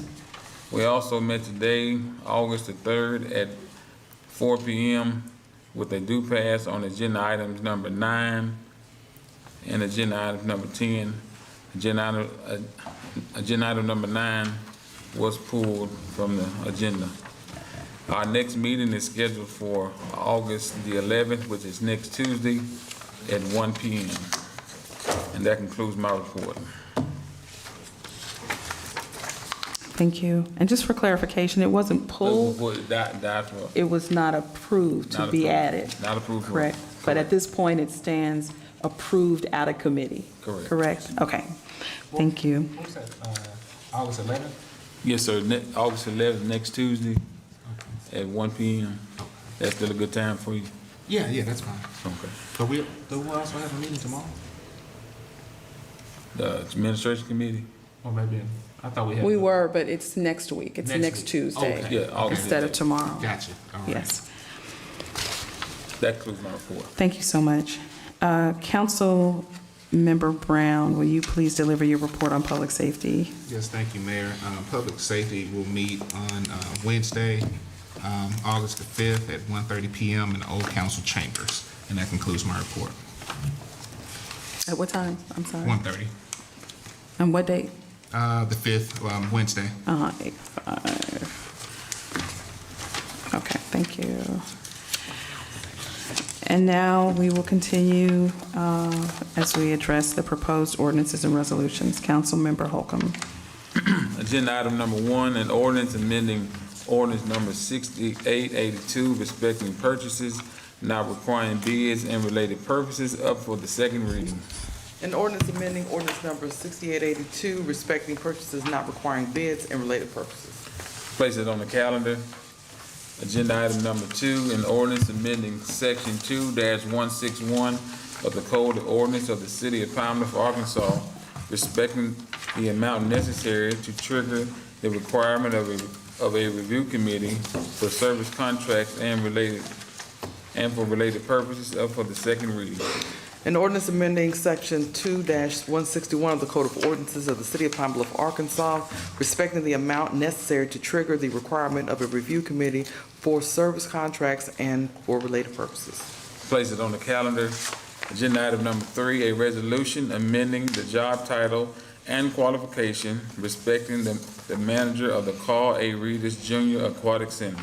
[SPEAKER 5] We also met today, August the 3rd at 4 p.m. with a due pass on agenda items number 9 and agenda item number 10. Agenda item number 9 was pulled from the agenda. Our next meeting is scheduled for August the 11th, which is next Tuesday at 1 p.m. And that concludes my report.
[SPEAKER 1] Thank you. And just for clarification, it wasn't pulled, it was not approved to be added.
[SPEAKER 5] Not approved.
[SPEAKER 1] Correct. But at this point, it stands approved out of committee.
[SPEAKER 5] Correct.
[SPEAKER 1] Correct? Okay. Thank you.
[SPEAKER 3] What was that, August 11th?
[SPEAKER 5] Yes, sir. August 11th, next Tuesday at 1 p.m. That's still a good time for you?
[SPEAKER 3] Yeah, that's fine.
[SPEAKER 5] Okay.
[SPEAKER 3] But we also have a meeting tomorrow?
[SPEAKER 5] The Administration Committee?
[SPEAKER 3] Or maybe, I thought we had.
[SPEAKER 4] We were, but it's next week. It's
[SPEAKER 3] Next
[SPEAKER 4] next
[SPEAKER 3] week.
[SPEAKER 4] Tuesday.
[SPEAKER 3] Okay.
[SPEAKER 5] Yeah, August.
[SPEAKER 1] Instead of tomorrow.
[SPEAKER 3] Gotcha. All right.
[SPEAKER 1] Yes.
[SPEAKER 5] That concludes my report.
[SPEAKER 1] Thank you so much. Councilmember Brown, will you please deliver your report on public safety?
[SPEAKER 3] Yes, thank you, Mayor. Public Safety will meet on Wednesday, August the 5th at 1:30 p.m. in the Old Council Chambers. And that concludes my report.
[SPEAKER 1] At what time? I'm sorry.
[SPEAKER 3] 1:30.
[SPEAKER 1] And what date?
[SPEAKER 3] The 5th, Wednesday.
[SPEAKER 1] 8/5. Okay, thank you. And now we will continue as we address the proposed ordinances and resolutions. Councilmember Holcomb.
[SPEAKER 5] Agenda item number 1, an ordinance amending ordinance number 6882 respecting purchases not requiring bids and related purposes up for the second reading.
[SPEAKER 13] An ordinance amending ordinance number 6882 respecting purchases not requiring bids and related purposes.
[SPEAKER 5] Place it on the calendar. Agenda item number 2, an ordinance amending section 2-161 of the Code of Ordinance of the City of Pine Bluff, Arkansas, respecting the amount necessary to trigger the requirement of a review committee for service contracts and for related purposes up for the second reading.
[SPEAKER 13] An ordinance amending section 2-161 of the Code of Ordinances of the City of Pine Bluff, Arkansas, respecting the amount necessary to trigger the requirement of a review committee for service contracts and for related purposes.
[SPEAKER 5] Place it on the calendar. Agenda item number 3, a resolution amending the job title and qualification respecting the manager of the Carl A. Reedus Jr. Aquatic Center.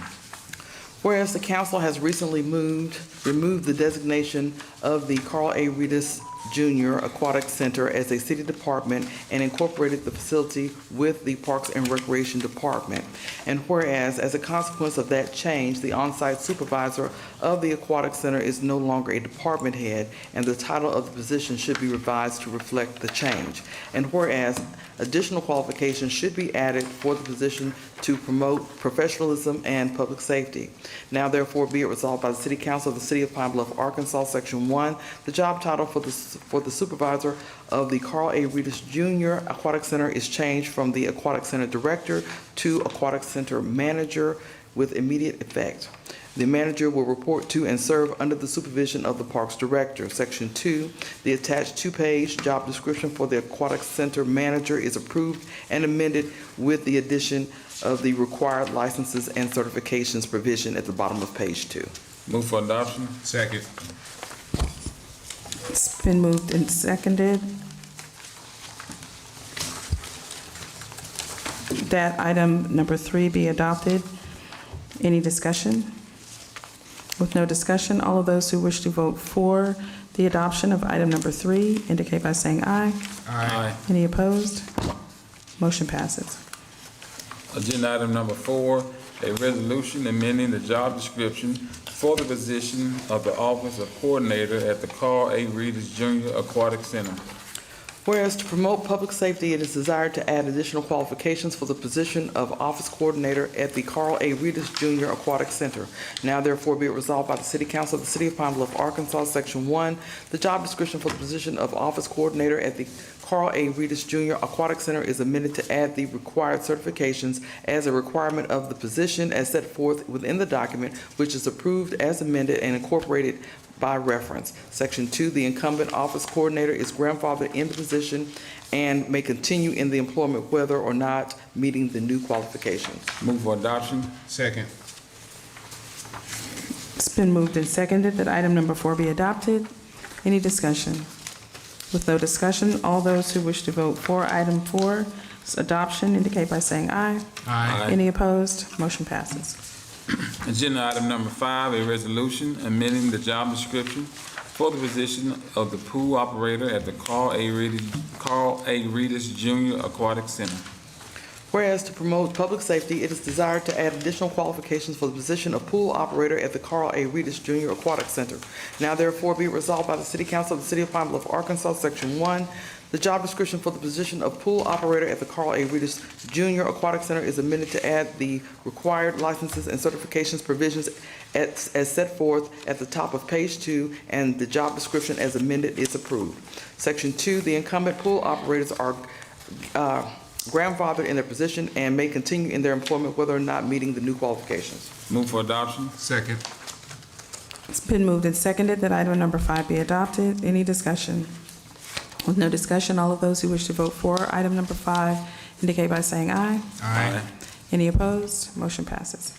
[SPEAKER 13] Whereas the council has recently removed the designation of the Carl A. Reedus Jr. Aquatic Center as a city department and incorporated the facility with the Parks and Recreation Department. And whereas, as a consequence of that change, the on-site supervisor of the Aquatic Center is no longer a department head, and the title of the position should be revised to reflect the change. And whereas, additional qualifications should be added for the position to promote professionalism and public safety. Now therefore be it resolved by the City Council of the City of Pine Bluff, Arkansas, Section 1, the job title for the supervisor of the Carl A. Reedus Jr. Aquatic Center is changed from the Aquatic Center Director to Aquatic Center Manager with immediate effect. The manager will report to and serve under the supervision of the Parks Director. Section 2, the attached 2-page job description for the Aquatic Center Manager is approved and amended with the addition of the required licenses and certifications provision at the bottom of page 2.
[SPEAKER 5] Move for adoption.
[SPEAKER 3] Second.
[SPEAKER 1] It's been moved and seconded that item number 3 be adopted. Any discussion? With no discussion, all of those who wish to vote for the adoption of item number 3 indicate by saying aye.
[SPEAKER 5] Aye.
[SPEAKER 1] Any opposed? Motion passes.
[SPEAKER 5] Agenda item number 4, a resolution amending the job description for the position of the Office of Coordinator at the Carl A. Reedus Jr. Aquatic Center.
[SPEAKER 13] Whereas to promote public safety, it is desired to add additional qualifications for the position of Office Coordinator at the Carl A. Reedus Jr. Aquatic Center. Now therefore be it resolved by the City Council of the City of Pine Bluff, Arkansas, Section 1, the job description for the position of Office Coordinator at the Carl A. Reedus Jr. Aquatic Center is amended to add the required certifications as a requirement of the position as set forth within the document, which is approved as amended and incorporated by reference. Section 2, the incumbent office coordinator is grandfathered in the position and may continue in the employment whether or not meeting the new qualifications.
[SPEAKER 5] Move for adoption.
[SPEAKER 3] Second.
[SPEAKER 1] It's been moved and seconded that item number 4 be adopted. Any discussion? With no discussion, all those who wish to vote for item 4's adoption indicate by saying aye.
[SPEAKER 3] Aye.
[SPEAKER 1] Any opposed? Motion passes.
[SPEAKER 5] Agenda item number 5, a resolution amending the job description for the position of the pool operator at the Carl A. Reedus Jr. Aquatic Center.
[SPEAKER 13] Whereas to promote public safety, it is desired to add additional qualifications for the position of pool operator at the Carl A. Reedus Jr. Aquatic Center. Now therefore be it resolved by the City Council of the City of Pine Bluff, Arkansas, Section 1, the job description for the position of pool operator at the Carl A. Reedus Jr. Aquatic Center is amended to add the required licenses and certifications provisions as set forth at the top of page 2, and the job description as amended is approved. Section 2, the incumbent pool operators are grandfathered in their position and may continue in their employment whether or not meeting the new qualifications.
[SPEAKER 5] Move for adoption.
[SPEAKER 3] Second.
[SPEAKER 1] It's been moved and seconded that item number 5 be adopted. Any discussion? With no discussion, all of those who wish to vote for item number 5 indicate by saying aye.
[SPEAKER 3] Aye.
[SPEAKER 1] Any opposed? Motion passes.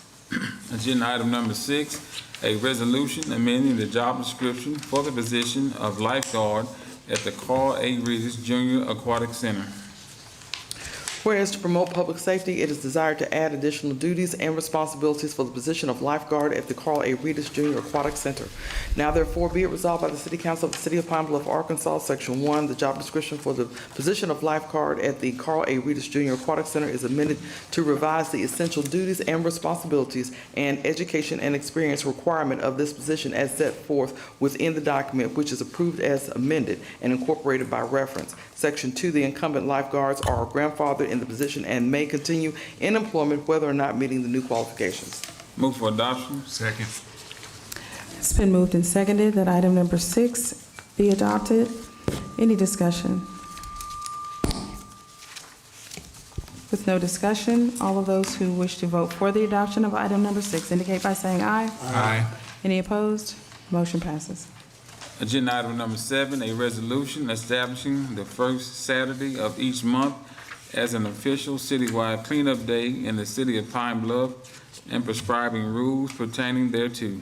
[SPEAKER 5] Agenda item number 6, a resolution amending the job description for the position of lifeguard at the Carl A. Reedus Jr. Aquatic Center.
[SPEAKER 13] Whereas to promote public safety, it is desired to add additional duties and responsibilities for the position of lifeguard at the Carl A. Reedus Jr. Aquatic Center. Now therefore be it resolved by the City Council of the City of Pine Bluff, Arkansas, Section 1, the job description for the position of lifeguard at the Carl A. Reedus Jr. Aquatic Center is amended to revise the essential duties and responsibilities and education and experience requirement of this position as set forth within the document, which is approved as amended and incorporated by reference. Section 2, the incumbent lifeguards are grandfathered in the position and may continue in employment whether or not meeting the new qualifications.
[SPEAKER 5] Move for adoption.
[SPEAKER 3] Second.
[SPEAKER 1] It's been moved and seconded that item number 6 be adopted. Any discussion? With no discussion, all of those who wish to vote for the adoption of item number 6 indicate by saying aye.
[SPEAKER 3] Aye.
[SPEAKER 1] Any opposed? Motion passes.
[SPEAKER 5] Agenda item number 7, a resolution establishing the first Saturday of each month as an official citywide cleanup day in the city of Pine Bluff and prescribing rules pertaining thereto.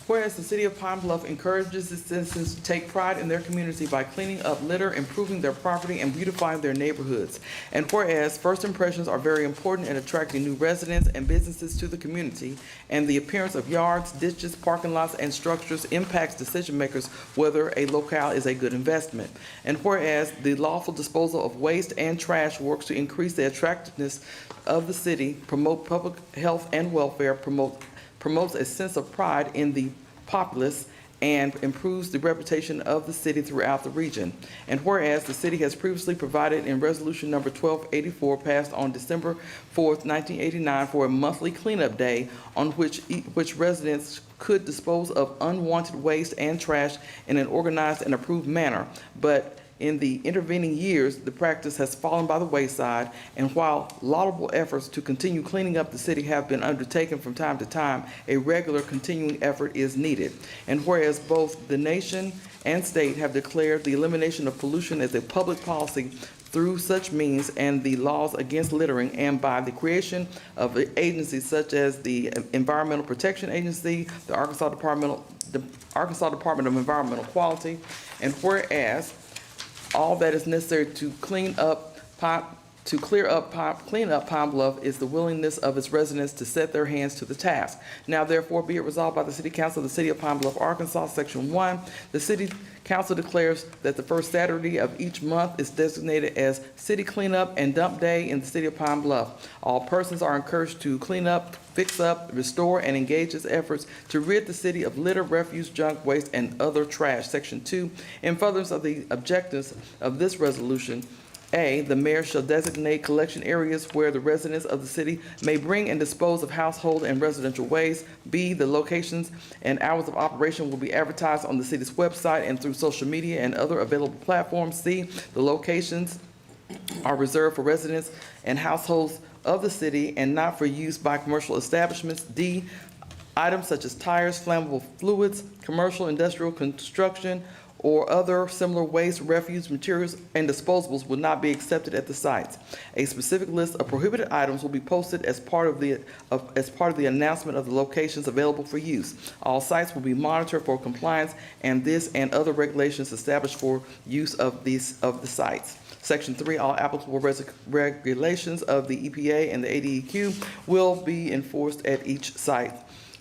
[SPEAKER 13] Whereas the City of Pine Bluff encourages its citizens to take pride in their community by cleaning up litter, improving their property, and beautifying their neighborhoods. And whereas first impressions are very important in attracting new residents and businesses to the community, and the appearance of yards, ditches, parking lots, and structures impacts decision makers whether a locale is a good investment. And whereas the lawful disposal of waste and trash works to increase the attractiveness of the city, promote public health and welfare, promotes a sense of pride in the populace, and improves the reputation of the city throughout the region. And whereas the city has previously provided in resolution number 1284 passed on December 4th, 1989 for a monthly cleanup day on which residents could dispose of unwanted waste and trash in an organized and approved manner. But in the intervening years, the practice has fallen by the wayside, and while laudable efforts to continue cleaning up the city have been undertaken from time to time, a regular continuing effort is needed. And whereas both the nation and state have declared the elimination of pollution as a public policy through such means and the laws against littering, and by the creation of agencies such as the Environmental Protection Agency, the Arkansas Department of Environmental Quality, and whereas all that is necessary to clean up Pine Bluff is the willingness of its residents to set their hands to the task. Now therefore be it resolved by the City Council of the City of Pine Bluff, Arkansas, Section 1, the City Council declares that the first Saturday of each month is designated as City Cleanup and Dump Day in the City of Pine Bluff. All persons are encouraged to clean up, fix up, restore, and engage its efforts to rid the city of litter, refuse, junk, waste, and other trash. Section 2, in furtherance of the objectives of this resolution, A, the mayor shall designate collection areas where the residents of the city may bring and dispose of household and residential waste. B, the locations and hours of operation will be advertised on the city's website and through social media and other available platforms. C, the locations are reserved for residents and households of the city and not for use by commercial establishments. D, items such as tires, flammable fluids, commercial, industrial, construction, or other similar waste, refuse, materials, and disposables will not be accepted at the sites. A specific list of prohibited items will be posted as part of the announcement of the locations available for use. All sites will be monitored for compliance, and this and other regulations established for use of the sites. Section 3, all applicable regulations of the EPA and the ADEQ will be enforced at each site.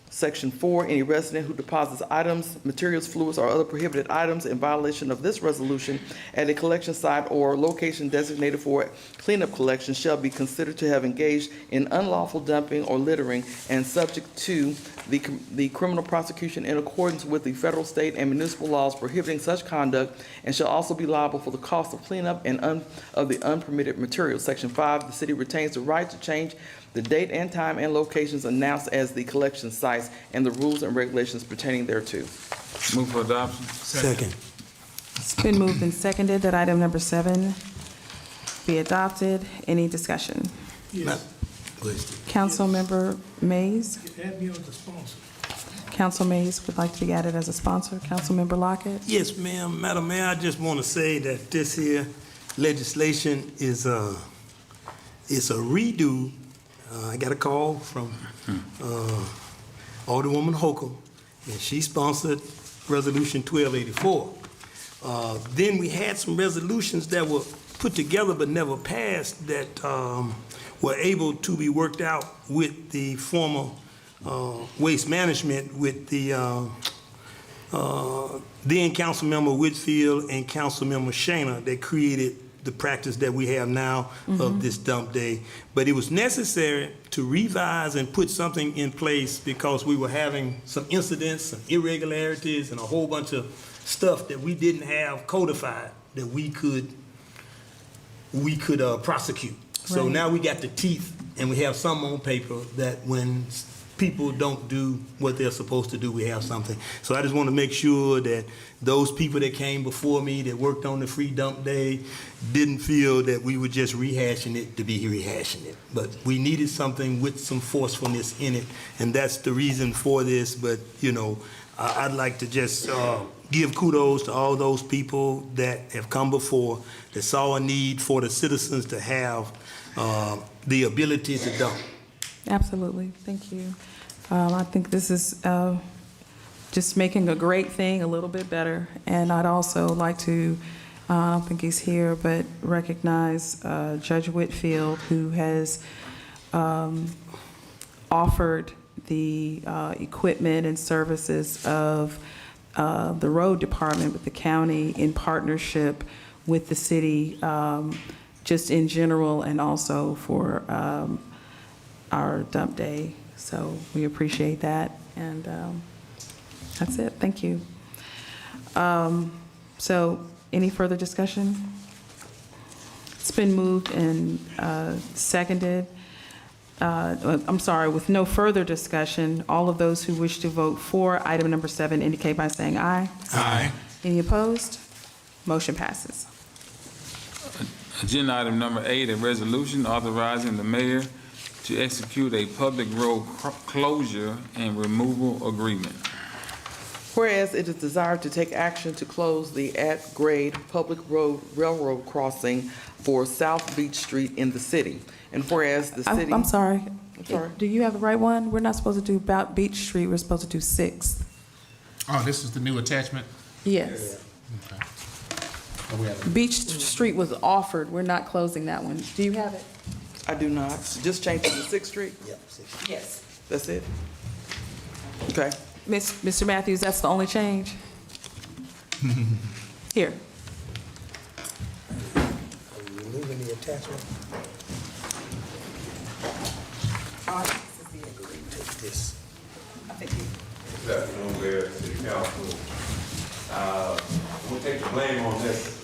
[SPEAKER 13] Section 4, any resident who deposits items, materials, fluids, or other prohibited items in violation of this resolution at a collection site or location designated for cleanup collection shall be considered to have engaged in unlawful dumping or littering and subject to the criminal prosecution in accordance with the federal, state, and municipal laws prohibiting such conduct, and shall also be liable for the cost of cleanup and of the unpermitted materials. Section 5, the city retains the right to change the date and time and locations announced as the collection sites and the rules and regulations pertaining thereto.
[SPEAKER 5] Move for adoption.
[SPEAKER 2] Second.
[SPEAKER 1] It's been moved and seconded that item number 7 be adopted. Any discussion?
[SPEAKER 2] Yes. Please.
[SPEAKER 1] Councilmember Mays?
[SPEAKER 2] Add me as the sponsor.
[SPEAKER 1] Council Mays would like to be added as a sponsor. Councilmember Lockett?
[SPEAKER 2] Yes, ma'am. Madam Mayor, I just want to say that this here legislation is a redo. I got a call from Alderwoman Holcomb, and she sponsored Resolution 1284. Then we had some resolutions that were put together but never passed that were able to be worked out with the former Waste Management, with the then Councilmember Whitfield and Councilmember Shana, that created the practice that we have now of this dump day. But it was necessary to revise and put something in place because we were having some incidents, some irregularities, and a whole bunch of stuff that we didn't have codified that we could prosecute. So
[SPEAKER 1] Right.
[SPEAKER 2] now we got the teeth, and we have some on paper that when people don't do what they're supposed to do, we have something. So I just want to make sure that those people that came before me that worked on the free dump day didn't feel that we were just rehashing it to be rehashing it. But we needed something with some forcefulness in it, and that's the reason for this. But, you know, I'd like to just give kudos to all those people that have come before, that saw a need for the citizens to have the ability to dump.
[SPEAKER 1] Absolutely, thank you. I think this is just making a great thing a little bit better. And I'd also like to, I don't think he's here, but recognize Judge Whitfield, who has offered the equipment and services of the road department with the county in partnership with the city, just in general, and also for our dump day. So we appreciate that, and that's it. Thank you. So any further discussion? It's been moved and seconded. I'm sorry, with no further discussion, all of those who wish to vote for item number 7 indicate by saying aye.
[SPEAKER 3] Aye.
[SPEAKER 1] Any opposed? Motion passes.
[SPEAKER 5] Agenda item number 8, a resolution authorizing the mayor to execute a public road closure and removal agreement.
[SPEAKER 13] Whereas it is desired to take action to close the at-grade public road railroad crossing for South Beach Street in the city. And whereas the city...
[SPEAKER 1] I'm sorry.
[SPEAKER 13] I'm sorry.
[SPEAKER 1] Do you have the right one? We're not supposed to do about Beach Street. We're supposed to do 6th.
[SPEAKER 3] Oh, this is the new attachment?
[SPEAKER 1] Yes.
[SPEAKER 3] Okay. Oh, we have
[SPEAKER 1] Beach Street was offered. We're not closing that one. Do you have it?
[SPEAKER 13] I do not. Just change it to 6th Street?
[SPEAKER 2] Yep, 6th.
[SPEAKER 1] Yes.
[SPEAKER 13] That's it? Okay.
[SPEAKER 1] Mr. Matthews, that's the only change? Here.
[SPEAKER 2] Are we removing the attachment? Take this.
[SPEAKER 14] Good afternoon, Mayor, City Council. I'm gonna take the blame on this.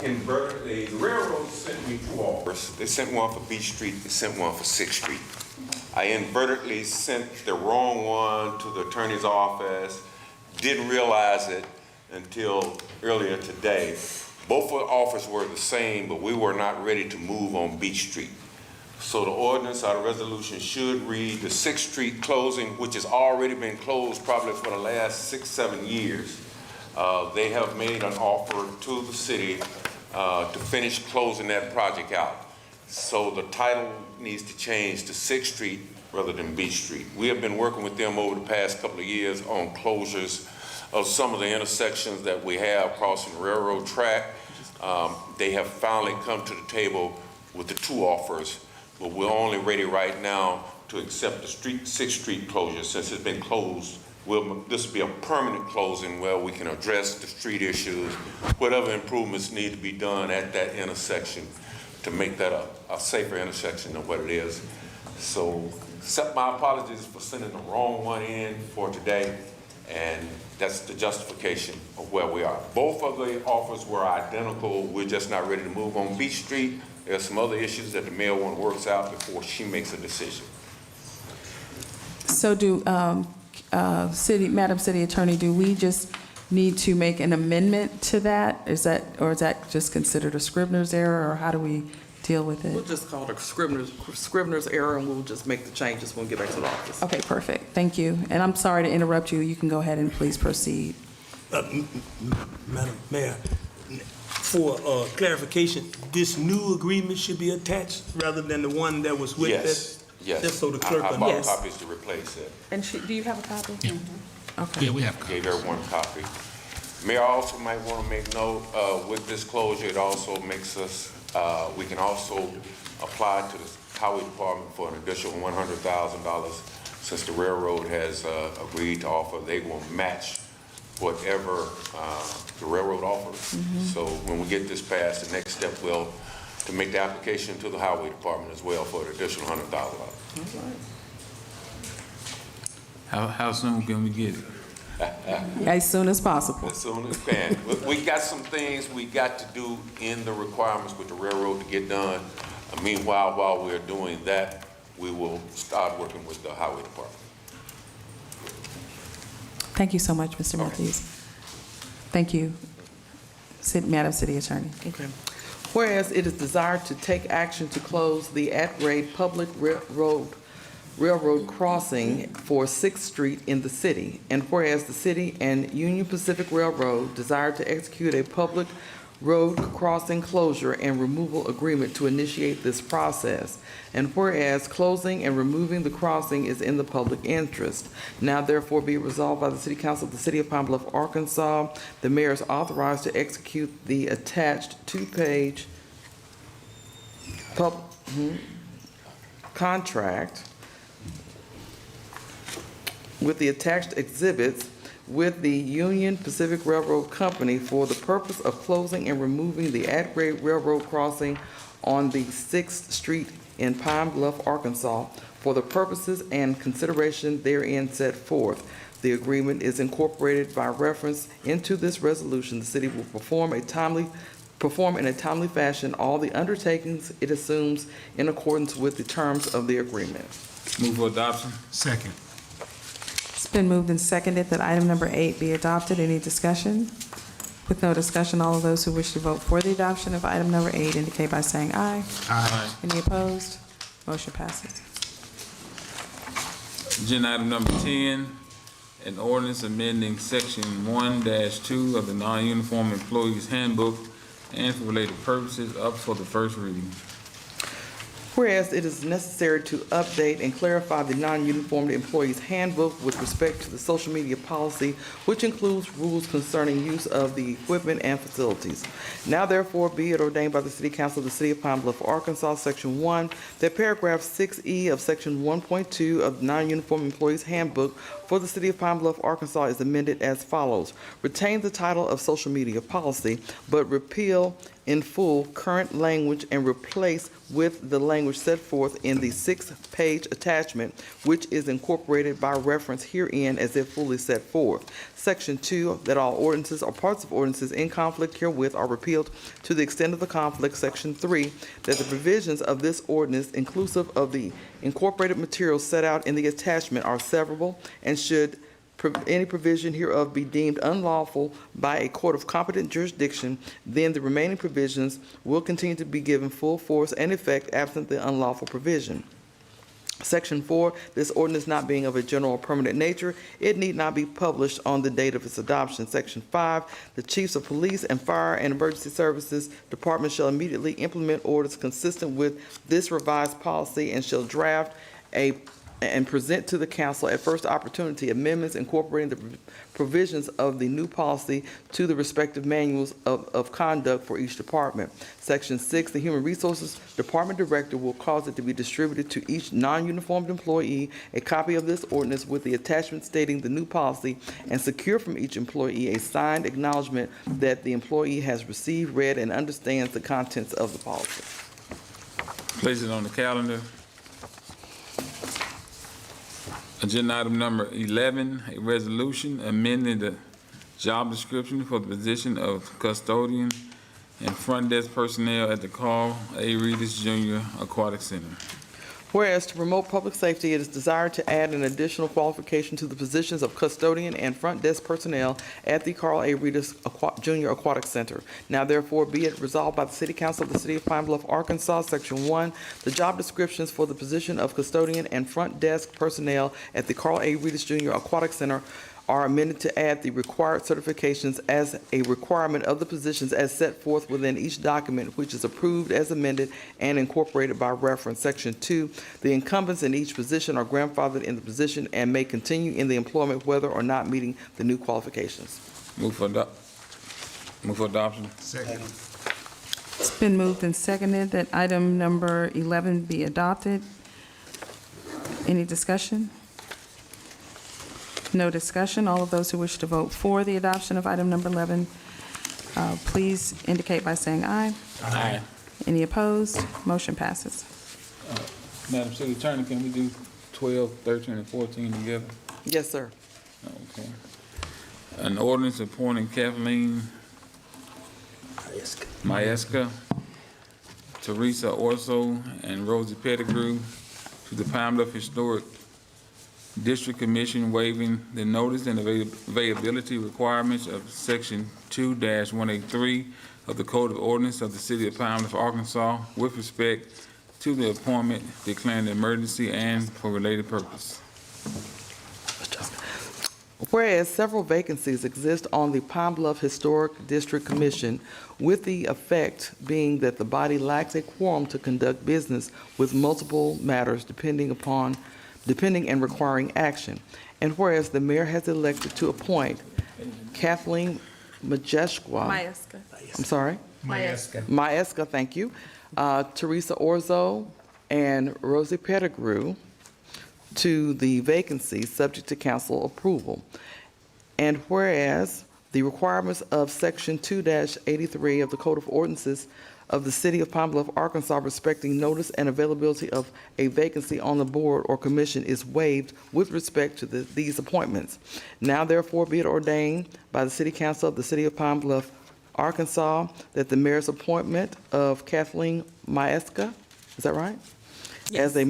[SPEAKER 14] Inadvertently, the railroad sent me 2 offers. They sent one for Beach Street, they sent one for 6th Street. I inadvertently sent the wrong one to the attorney's office, didn't realize it until earlier today. Both of the offers were the same, but we were not ready to move on Beach Street. So the ordinance or the resolution should read the 6th Street closing, which has already been closed probably for the last 6-7 years. They have made an offer to the city to finish closing that project out. So the title needs to change to 6th Street rather than Beach Street. We have been working with them over the past couple of years on closures of some of the intersections that we have crossing the railroad track. They have finally come to the table with the 2 offers, but we're only ready right now to accept the 6th Street closure since it's been closed. This will be a permanent closing where we can address the street issues, whatever improvements need to be done at that intersection to make that a safer intersection than what it is. So accept my apologies for sending the wrong one in for today, and that's the justification of where we are. Both of the offers were identical. We're just not ready to move on Beach Street. There are some other issues that the mayor wants to work out before she makes a decision.
[SPEAKER 1] So do, Madam City Attorney, do we just need to make an amendment to that? Is that just considered a Scrivener's error, or how do we deal with it?
[SPEAKER 13] We'll just call it a Scrivener's error, and we'll just make the changes when we get back to the office.
[SPEAKER 1] Okay, perfect. Thank you. And I'm sorry to interrupt you. You can go ahead and please proceed.
[SPEAKER 2] Madam Mayor, for clarification, this new agreement should be attached rather than the one that was with
[SPEAKER 14] Yes,
[SPEAKER 2] this?
[SPEAKER 14] yes.
[SPEAKER 2] Just so the clerk
[SPEAKER 14] I bought
[SPEAKER 1] Yes.
[SPEAKER 14] copies to replace it.
[SPEAKER 1] And do you have a copy?
[SPEAKER 3] Yeah.
[SPEAKER 1] Okay.
[SPEAKER 3] Yeah, we have.
[SPEAKER 14] Gave everyone a copy. Mayor also might want to make note, with this closure, it also makes us, we can also apply to the highway department for an additional $100,000 since the railroad has agreed to offer. They will match whatever the railroad offers. So when we get this passed, the next step will to make the application to the highway department as well for an additional $100,000.
[SPEAKER 5] How soon can we get it?
[SPEAKER 1] As soon as possible.
[SPEAKER 14] As soon as can. We got some things we got to do in the requirements with the railroad to get done. Meanwhile, while we're doing that, we will start working with the highway department.
[SPEAKER 1] Thank you so much, Mr. Matthews. Thank you, Madam City Attorney.
[SPEAKER 13] Okay. Whereas it is desired to take action to close the at-grade public railroad crossing for 6th Street in the city, and whereas the city and Union Pacific Railroad desire to execute a public road crossing closure and removal agreement to initiate this process, and whereas closing and removing the crossing is in the public interest, now therefore be it resolved by the City Council of the City of Pine Bluff, Arkansas, the mayor is authorized to execute the attached two-page contract with the attached exhibits with the Union Pacific Railroad Company for the purpose of closing and removing the at-grade railroad crossing on the 6th Street in Pine Bluff, Arkansas, for the purposes and consideration therein set forth. The agreement is incorporated by reference into this resolution. The city will perform in a timely fashion all the undertakings it assumes in accordance with the terms of the agreement.
[SPEAKER 5] Move for adoption.
[SPEAKER 3] Second.
[SPEAKER 1] It's been moved and seconded that item number 8 be adopted. Any discussion? With no discussion, all of those who wish to vote for the adoption of item number 8 indicate by saying aye.
[SPEAKER 3] Aye.
[SPEAKER 1] Any opposed? Motion passes.
[SPEAKER 5] Agenda item number 10, an ordinance amending section 1-2 of the non-uniform employees handbook and for related purposes, up for the first reading.
[SPEAKER 13] Whereas it is necessary to update and clarify the non-uniformed employees handbook with respect to the social media policy, which includes rules concerning use of the equipment and facilities. Now therefore be it ordained by the City Council of the City of Pine Bluff, Arkansas, Section 1, that paragraph 6E of Section 1.2 of the non-uniform employees handbook for the City of Pine Bluff, Arkansas is amended as follows. Retain the title of social media policy, but repeal in full current language and replace with the language set forth in the 6th-page attachment, which is incorporated by reference herein as if fully set forth. Section 2, that all ordinances or parts of ordinances in conflict herewith are repealed to the extent of the conflict. Section 3, that the provisions of this ordinance, inclusive of the incorporated materials set out in the attachment, are severable, and should any provision hereof be deemed unlawful by a court of competent jurisdiction, then the remaining provisions will continue to be given full force and effect absent the unlawful provision. Section 4, this ordinance not being of a general or permanent nature, it need not be published on the date of its adoption. Section 5, the chiefs of police and fire and emergency services departments shall immediately implement orders consistent with this revised policy and shall draft and present to the council at first opportunity amendments incorporating the provisions of the new policy to the respective manuals of conduct for each department. Section 6, the Human Resources Department Director will cause it to be distributed to each non-uniformed employee a copy of this ordinance with the attachment stating the new policy and secure from each employee a signed acknowledgement that the employee has received, read, and understands the contents of the policy.
[SPEAKER 5] Place it on the calendar. Agenda item number 11, a resolution amending the job description for the position of custodian and front desk personnel at the Carl A. Reedus Jr. Aquatic Center.
[SPEAKER 13] Whereas to promote public safety, it is desired to add an additional qualification to the positions of custodian and front desk personnel at the Carl A. Reedus Jr. Aquatic Center. Now therefore be it resolved by the City Council of the City of Pine Bluff, Arkansas, Section 1, the job descriptions for the position of custodian and front desk personnel at the Carl A. Reedus Jr. Aquatic Center are amended to add the required certifications as a requirement of the positions as set forth within each document, which is approved as amended and incorporated by reference. Section 2, the incumbents in each position are grandfathered in the position and may continue in the employment whether or not meeting the new qualifications.
[SPEAKER 5] Move for Move for adoption.
[SPEAKER 3] Second.
[SPEAKER 1] It's been moved and seconded that item number 11 be adopted. Any discussion? No discussion. All of those who wish to vote for the adoption of item number 11, please indicate by saying aye.
[SPEAKER 5] Aye.
[SPEAKER 1] Any opposed? Motion passes.
[SPEAKER 5] Madam City Attorney, can we do 12, 13, and 14 together?
[SPEAKER 13] Yes, sir.
[SPEAKER 5] Okay. An ordinance appointing Kathleen Maeska, Teresa Orso, and Rosie Pettigrew to the Pine Bluff Historic District Commission, waiving the notice and availability requirements of Section 2-183 of the Code of Ordinance of the City of Pine Bluff, Arkansas, with respect to the appointment, declaring an emergency and for related purpose.
[SPEAKER 13] Whereas several vacancies exist on the Pine Bluff Historic District Commission, with the effect being that the body lacks a quorum to conduct business with multiple matters depending and requiring action. And whereas the mayor has elected to appoint Kathleen
[SPEAKER 1] Maeska.
[SPEAKER 13] I'm sorry? Maeska, thank you. Teresa Orzo and Rosie Pettigrew to the vacancy subject to council approval. And whereas the requirements of Section 2-83 of the Code of Ordinances of the City of Pine Bluff, Arkansas, respecting notice and availability of a vacancy on the board or commission is waived with respect to these appointments. Now therefore be it ordained by the City Council of the City of Pine Bluff, Arkansas, that the mayor's appointment of Kathleen Maeska, is that right? As a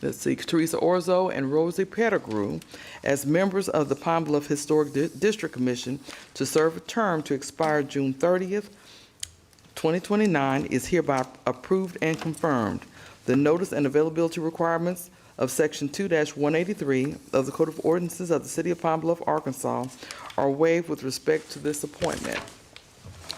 [SPEAKER 13] let's see, Teresa Orzo and Rosie Pettigrew as members of the Pine Bluff Historic District Commission to serve a term to expire June 30th, 2029 is hereby approved and confirmed. The notice and availability requirements of Section 2-183 of the Code of Ordinances of the City of Pine Bluff, Arkansas are waived with respect to this appointment.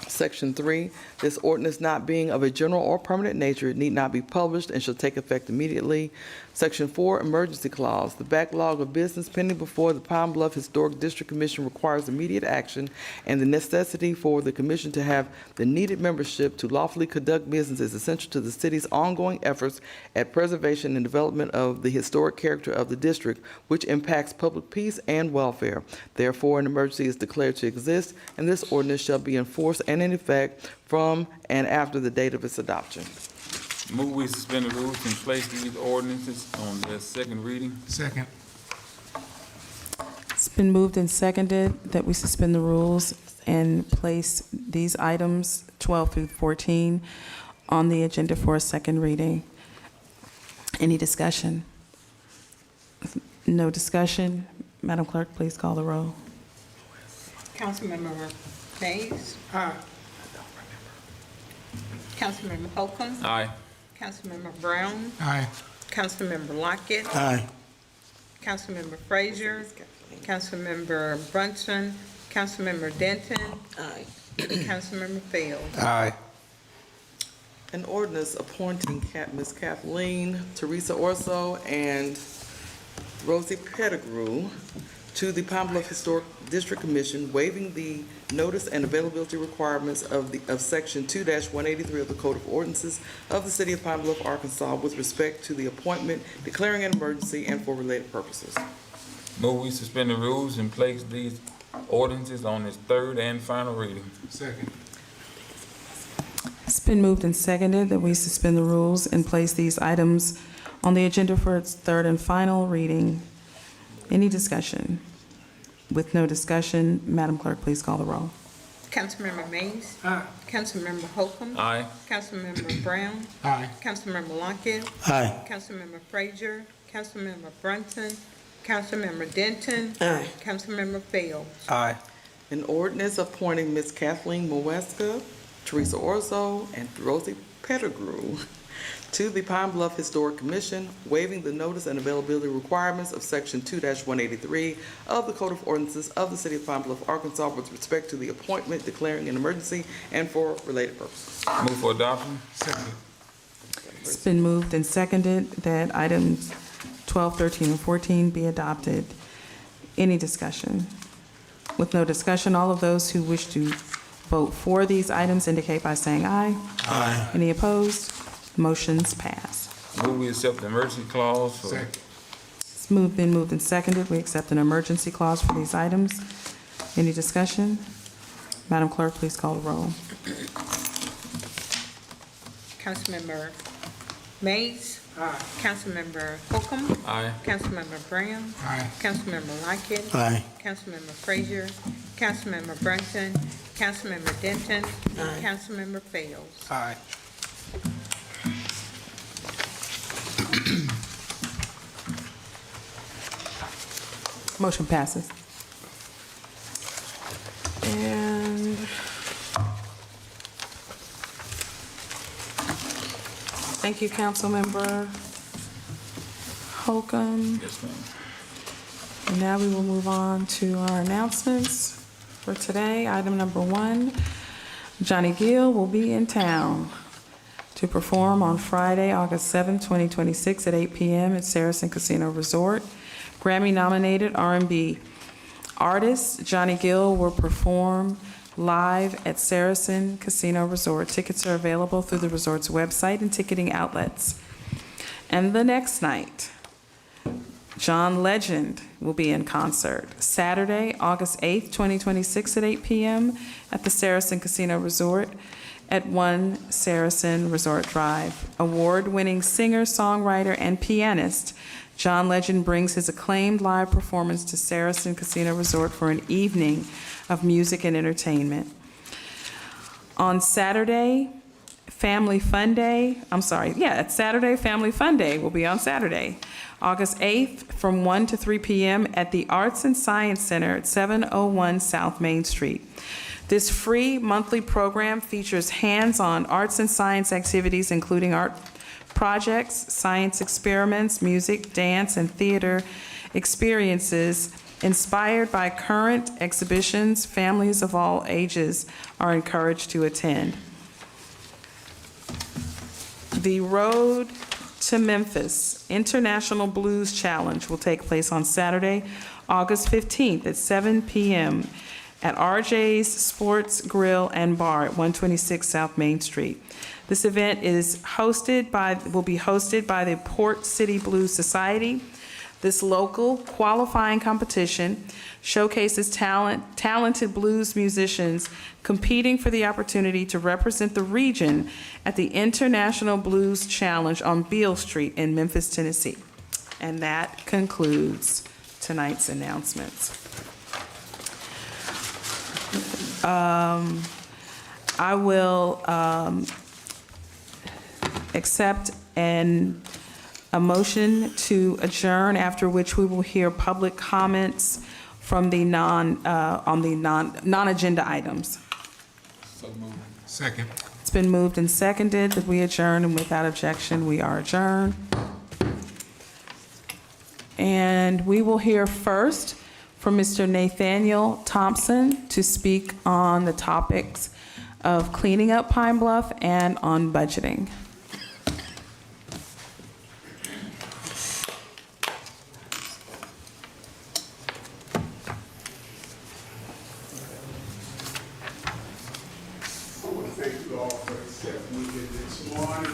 [SPEAKER 13] Section 3, this ordinance not being of a general or permanent nature need not be published and shall take effect immediately. Section 4, emergency clause. The backlog of business pending before the Pine Bluff Historic District Commission requires immediate action, and the necessity for the commission to have the needed membership to lawfully conduct business is essential to the city's ongoing efforts at preservation and development of the historic character of the district, which impacts public peace and welfare. Therefore, an emergency is declared to exist, and this ordinance shall be enforced and in effect from and after the date of its adoption.
[SPEAKER 5] Move we suspend the rules and place these ordinances on their second reading.
[SPEAKER 3] Second.
[SPEAKER 1] It's been moved and seconded that we suspend the rules and place these items 12 through 14 on the agenda for a second reading. Any discussion? No discussion. Madam Clerk, please call the roll.
[SPEAKER 11] Councilmember Mays? Aye. Councilmember Holcomb?
[SPEAKER 5] Aye.
[SPEAKER 11] Councilmember Brown?
[SPEAKER 3] Aye.
[SPEAKER 11] Councilmember Lockett?
[SPEAKER 2] Aye.
[SPEAKER 11] Councilmember Frazier? Councilmember Brunson? Councilmember Denton?
[SPEAKER 7] Aye.
[SPEAKER 11] Councilmember Fail?
[SPEAKER 12] Aye.
[SPEAKER 13] An ordinance appointing Ms. Kathleen, Teresa Orso, and Rosie Pettigrew to the Pine Bluff Historic District Commission, waiving the notice and availability requirements of Section 2-183 of the Code of Ordinances of the City of Pine Bluff, Arkansas, with respect to the appointment, declaring an emergency, and for related purposes.
[SPEAKER 5] Move we suspend the rules and place these ordinances on its third and final reading.
[SPEAKER 3] Second.
[SPEAKER 1] It's been moved and seconded that we suspend the rules and place these items on the agenda for its third and final reading. Any discussion? With no discussion, Madam Clerk, please call the roll.
[SPEAKER 11] Councilmember Mays? Aye. Councilmember Holcomb?
[SPEAKER 5] Aye.
[SPEAKER 11] Councilmember Brown?
[SPEAKER 3] Aye.
[SPEAKER 11] Councilmember Lockett?
[SPEAKER 2] Aye.
[SPEAKER 11] Councilmember Frazier? Councilmember Brunson? Councilmember Denton?
[SPEAKER 7] Aye.
[SPEAKER 11] Councilmember Fail?
[SPEAKER 12] Aye.
[SPEAKER 13] An ordinance appointing Ms. Kathleen Maeska, Teresa Orzo, and Rosie Pettigrew to the Pine Bluff Historic Commission, waiving the notice and availability requirements of Section 2-183 of the Code of Ordinances of the City of Pine Bluff, Arkansas, with respect to the appointment, declaring an emergency, and for related purposes.
[SPEAKER 5] Move for adoption.
[SPEAKER 3] Second.
[SPEAKER 1] It's been moved and seconded that items 12, 13, and 14 be adopted. Any discussion? With no discussion, all of those who wish to vote for these items indicate by saying aye.
[SPEAKER 2] Aye.
[SPEAKER 1] Any opposed? Motions pass.
[SPEAKER 5] Move we accept the emergency clause for.
[SPEAKER 1] It's been moved and seconded. We accept an emergency clause for these items. Any discussion? Madam Clerk, please call the roll.
[SPEAKER 11] Councilmember Mays. Aye. Councilmember Holcomb.
[SPEAKER 5] Aye.
[SPEAKER 11] Councilmember Brown.
[SPEAKER 12] Aye.
[SPEAKER 11] Councilmember Lockett.
[SPEAKER 2] Aye.
[SPEAKER 11] Councilmember Frazier. Councilmember Brunson. Councilmember Denton. Councilmember Fails.
[SPEAKER 12] Aye.
[SPEAKER 1] Motion passes. And thank you, Councilmember Holcomb.
[SPEAKER 5] Yes, ma'am.
[SPEAKER 1] And now we will move on to our announcements for today. Item number 1, Johnny Gill will be in town to perform on Friday, August 7, 2026 at 8 p.m. at Saracen Casino Resort. Grammy-nominated R&B artist Johnny Gill will perform live at Saracen Casino Resort. Tickets are available through the resort's website and ticketing outlets. And the next night, John Legend will be in concert Saturday, August 8th, 2026 at 8 p.m. at the Saracen Casino Resort at 1 Saracen Resort Drive. Award-winning singer, songwriter, and pianist John Legend brings his acclaimed live performance to Saracen Casino Resort for an evening of music and entertainment. On Saturday, Family Fun Day, Saturday Family Fun Day will be on Saturday, August 8th from 1 to 3 p.m. at the Arts and Science Center at 701 South Main Street. This free monthly program features hands-on arts and science activities, including art projects, science experiments, music, dance, and theater experiences inspired by current exhibitions. Families of all ages are encouraged to attend. The Road to Memphis International Blues Challenge will take place on Saturday, August 15th at 7 p.m. at RJ's Sports Grill and Bar at 126 South Main Street. This event will be hosted by the Port City Blues Society. This local qualifying competition showcases talented blues musicians competing for the opportunity to represent the region at the International Blues Challenge on Beale Street in Memphis, Tennessee. And that concludes tonight's announcements. I will accept a motion to adjourn, after which we will hear public comments from the non-agenda items.
[SPEAKER 5] So moved.
[SPEAKER 3] Second.
[SPEAKER 1] It's been moved and seconded that we adjourn, and without objection, we are adjourned. And we will hear first from Mr. Nathaniel Thompson to speak on the topics of cleaning up Pine Bluff and on budgeting.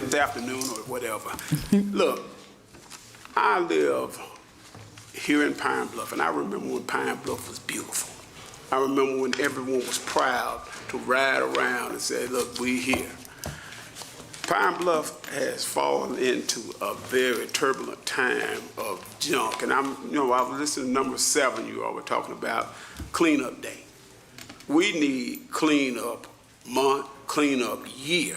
[SPEAKER 15] This afternoon or whatever. Look, I live here in Pine Bluff, and I remember when Pine Bluff was beautiful. I remember when everyone was proud to ride around and say, look, we here. Pine Bluff has fallen into a very turbulent time of junk. And I was listening to number 7 you all were talking about, cleanup day. We need cleanup month, cleanup year.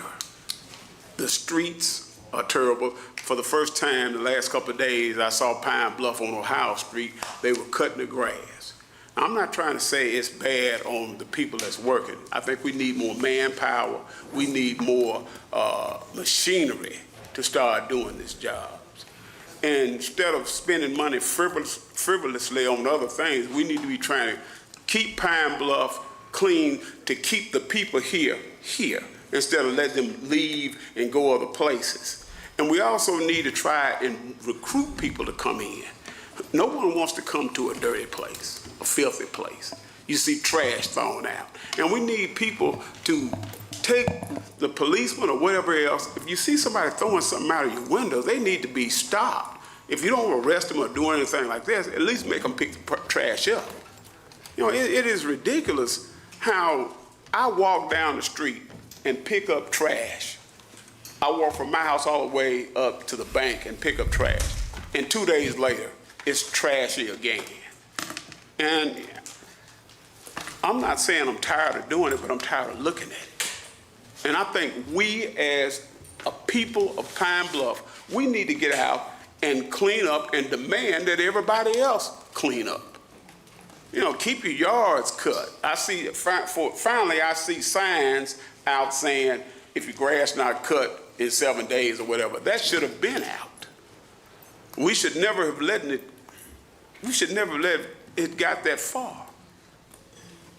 [SPEAKER 15] The streets are terrible. For the first time the last couple of days, I saw Pine Bluff on Ohio Street. They were cutting the grass. Now, I'm not trying to say it's bad on the people that's working. I think we need more manpower. We need more machinery to start doing this job. And instead of spending money frivolously on other things, we need to be trying to keep Pine Bluff clean to keep the people here, instead of letting them leave and go other places. And we also need to try and recruit people to come in. No one wants to come to a dirty place, a filthy place. you see trash thrown out. And we need people to take the policeman or whatever else. If you see somebody throwing something out of your window, they need to be stopped. If you don't arrest them or do anything like this, at least make them pick the trash up. You know, it is ridiculous how I walk down the street and pick up trash. I walk from my house all the way up to the bank and pick up trash. And 2 days later, it's trashy again. And I'm not saying I'm tired of doing it, but I'm tired of looking at it. And I think we as a people of Pine Bluff, we need to get out and clean up and demand that everybody else clean up. You know, keep your yards cut. I see, finally I see signs out saying, if your grass not cut in 7 days or whatever. That should have been out. We should never have let it got that far.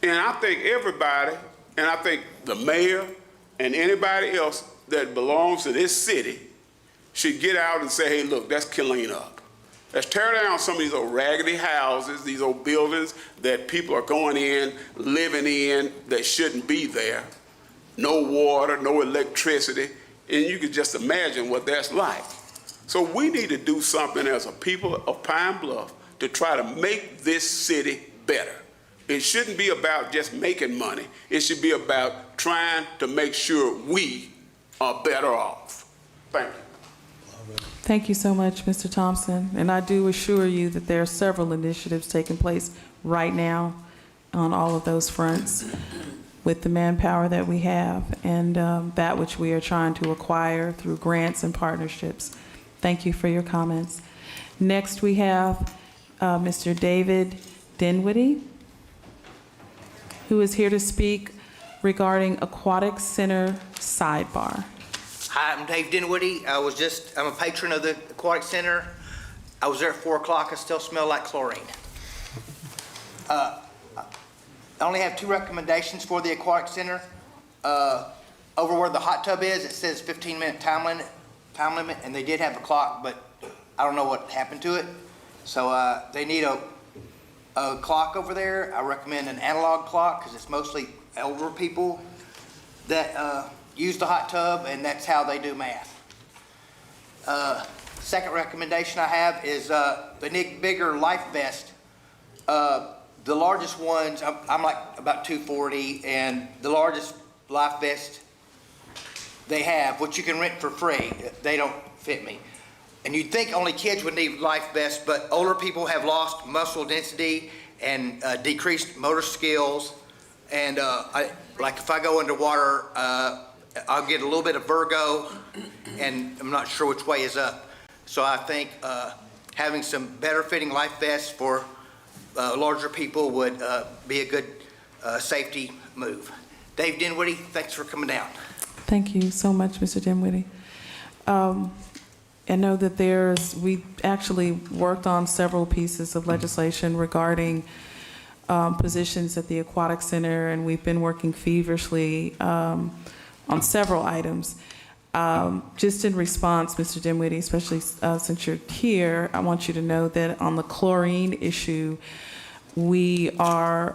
[SPEAKER 15] And I think everybody, and I think the mayor and anybody else that belongs to this city should get out and say, hey, look, let's clean up. Let's tear down some of these old raggedy houses, these old buildings that people are going in, living in, that shouldn't be there. No water, no electricity, and you can just imagine what that's like. So we need to do something as a people of Pine Bluff to try to make this city better. It shouldn't be about just making money. It should be about trying to make sure we are better off. Thank you.
[SPEAKER 1] Thank you so much, Mr. Thompson. And I do assure you that there are several initiatives taking place right now on all of those fronts with the manpower that we have and that which we are trying to acquire through grants and partnerships. Thank you for your comments. Next, we have Mr. David Dinwiddie, who is here to speak regarding Aquatic Center sidebar.
[SPEAKER 16] Hi, I'm Dave Dinwiddie. I'm a patron of the Aquatic Center. I was there at 4 o'clock. I still smell like chlorine. I only have 2 recommendations for the Aquatic Center. Over where the hot tub is, it says 15-minute time limit, and they did have a clock, but I don't know what happened to it. So they need a clock over there. I recommend an analog clock because it's mostly older people that use the hot tub, and that's how they do math. Second recommendation I have is they need bigger life vest. The largest ones, I'm like about 240, and the largest life vest they have, which you can rent for free, they don't fit me. And you'd think only kids would need life vests, but older people have lost muscle density and decreased motor skills. And like if I go underwater, I'll get a little bit of vertigo, and I'm not sure which way is up. So I think having some better fitting life vests for larger people would be a good safety move. Dave Dinwiddie, thanks for coming down.
[SPEAKER 1] Thank you so much, Mr. Dinwiddie. I know that we actually worked on several pieces of legislation regarding positions at the Aquatic Center, and we've been working feverishly on several items. Just in response, Mr. Dinwiddie, especially since you're here, I want you to know that on the chlorine issue, we are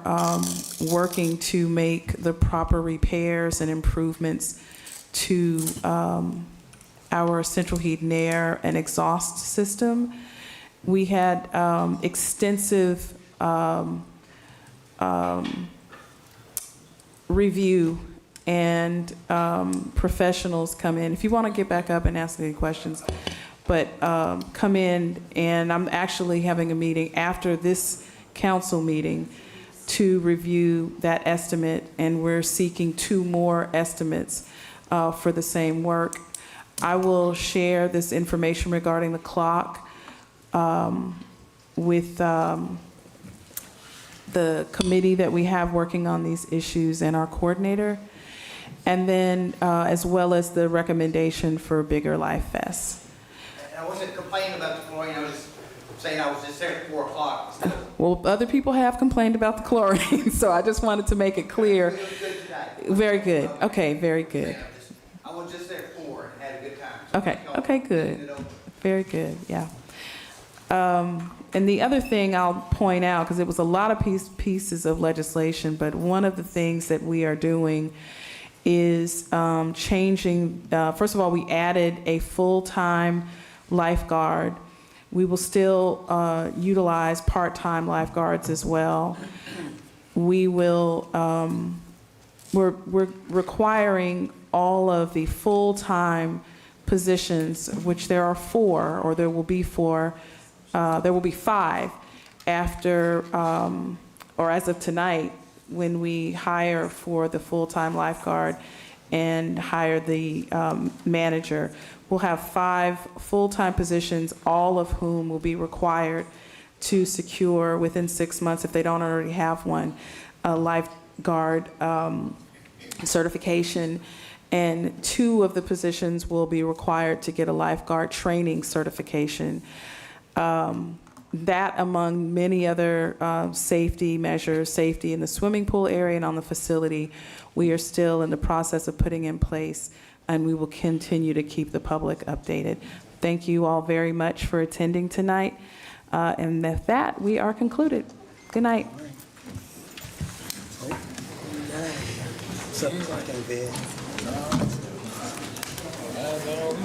[SPEAKER 1] working to make the proper repairs and improvements to our central heat and air and exhaust system. We had extensive review and professionals come in. If you want to get back up and ask any questions, but come in, and I'm actually having a meeting after this council meeting to review that estimate, and we're seeking 2 more estimates for the same work. I will share this information regarding the clock with the committee that we have working on these issues and our coordinator, and then as well as the recommendation for bigger life vests.
[SPEAKER 16] And I wasn't complaining about the chlorine, I was just saying I was just there at 4 o'clock.
[SPEAKER 1] Well, other people have complained about the chlorine, so I just wanted to make it clear. Very good. Okay, very good.
[SPEAKER 16] I was just there at 4 and had a good time.
[SPEAKER 1] Okay, good. Very good, yeah. And the other thing I'll point out, because it was a lot of pieces of legislation, but one of the things that we are doing is changing, first of all, we added a full-time lifeguard. We will still utilize part-time lifeguards as well. We will, we're requiring all of the full-time positions, which there are 4, or there will be 4, there will be 5 after, or as of tonight, when we hire for the full-time lifeguard and hire the manager. We'll have 5 full-time positions, all of whom will be required to secure within 6 months, if they don't already have one, a lifeguard certification. And 2 of the positions will be required to get a lifeguard training certification. That, among many other safety measures, safety in the swimming pool area and on the facility, we are still in the process of putting in place, and we will continue to keep the public updated. Thank you all very much for attending tonight. And with that, we are concluded. Good night.
[SPEAKER 2] Something's like in bed. All down.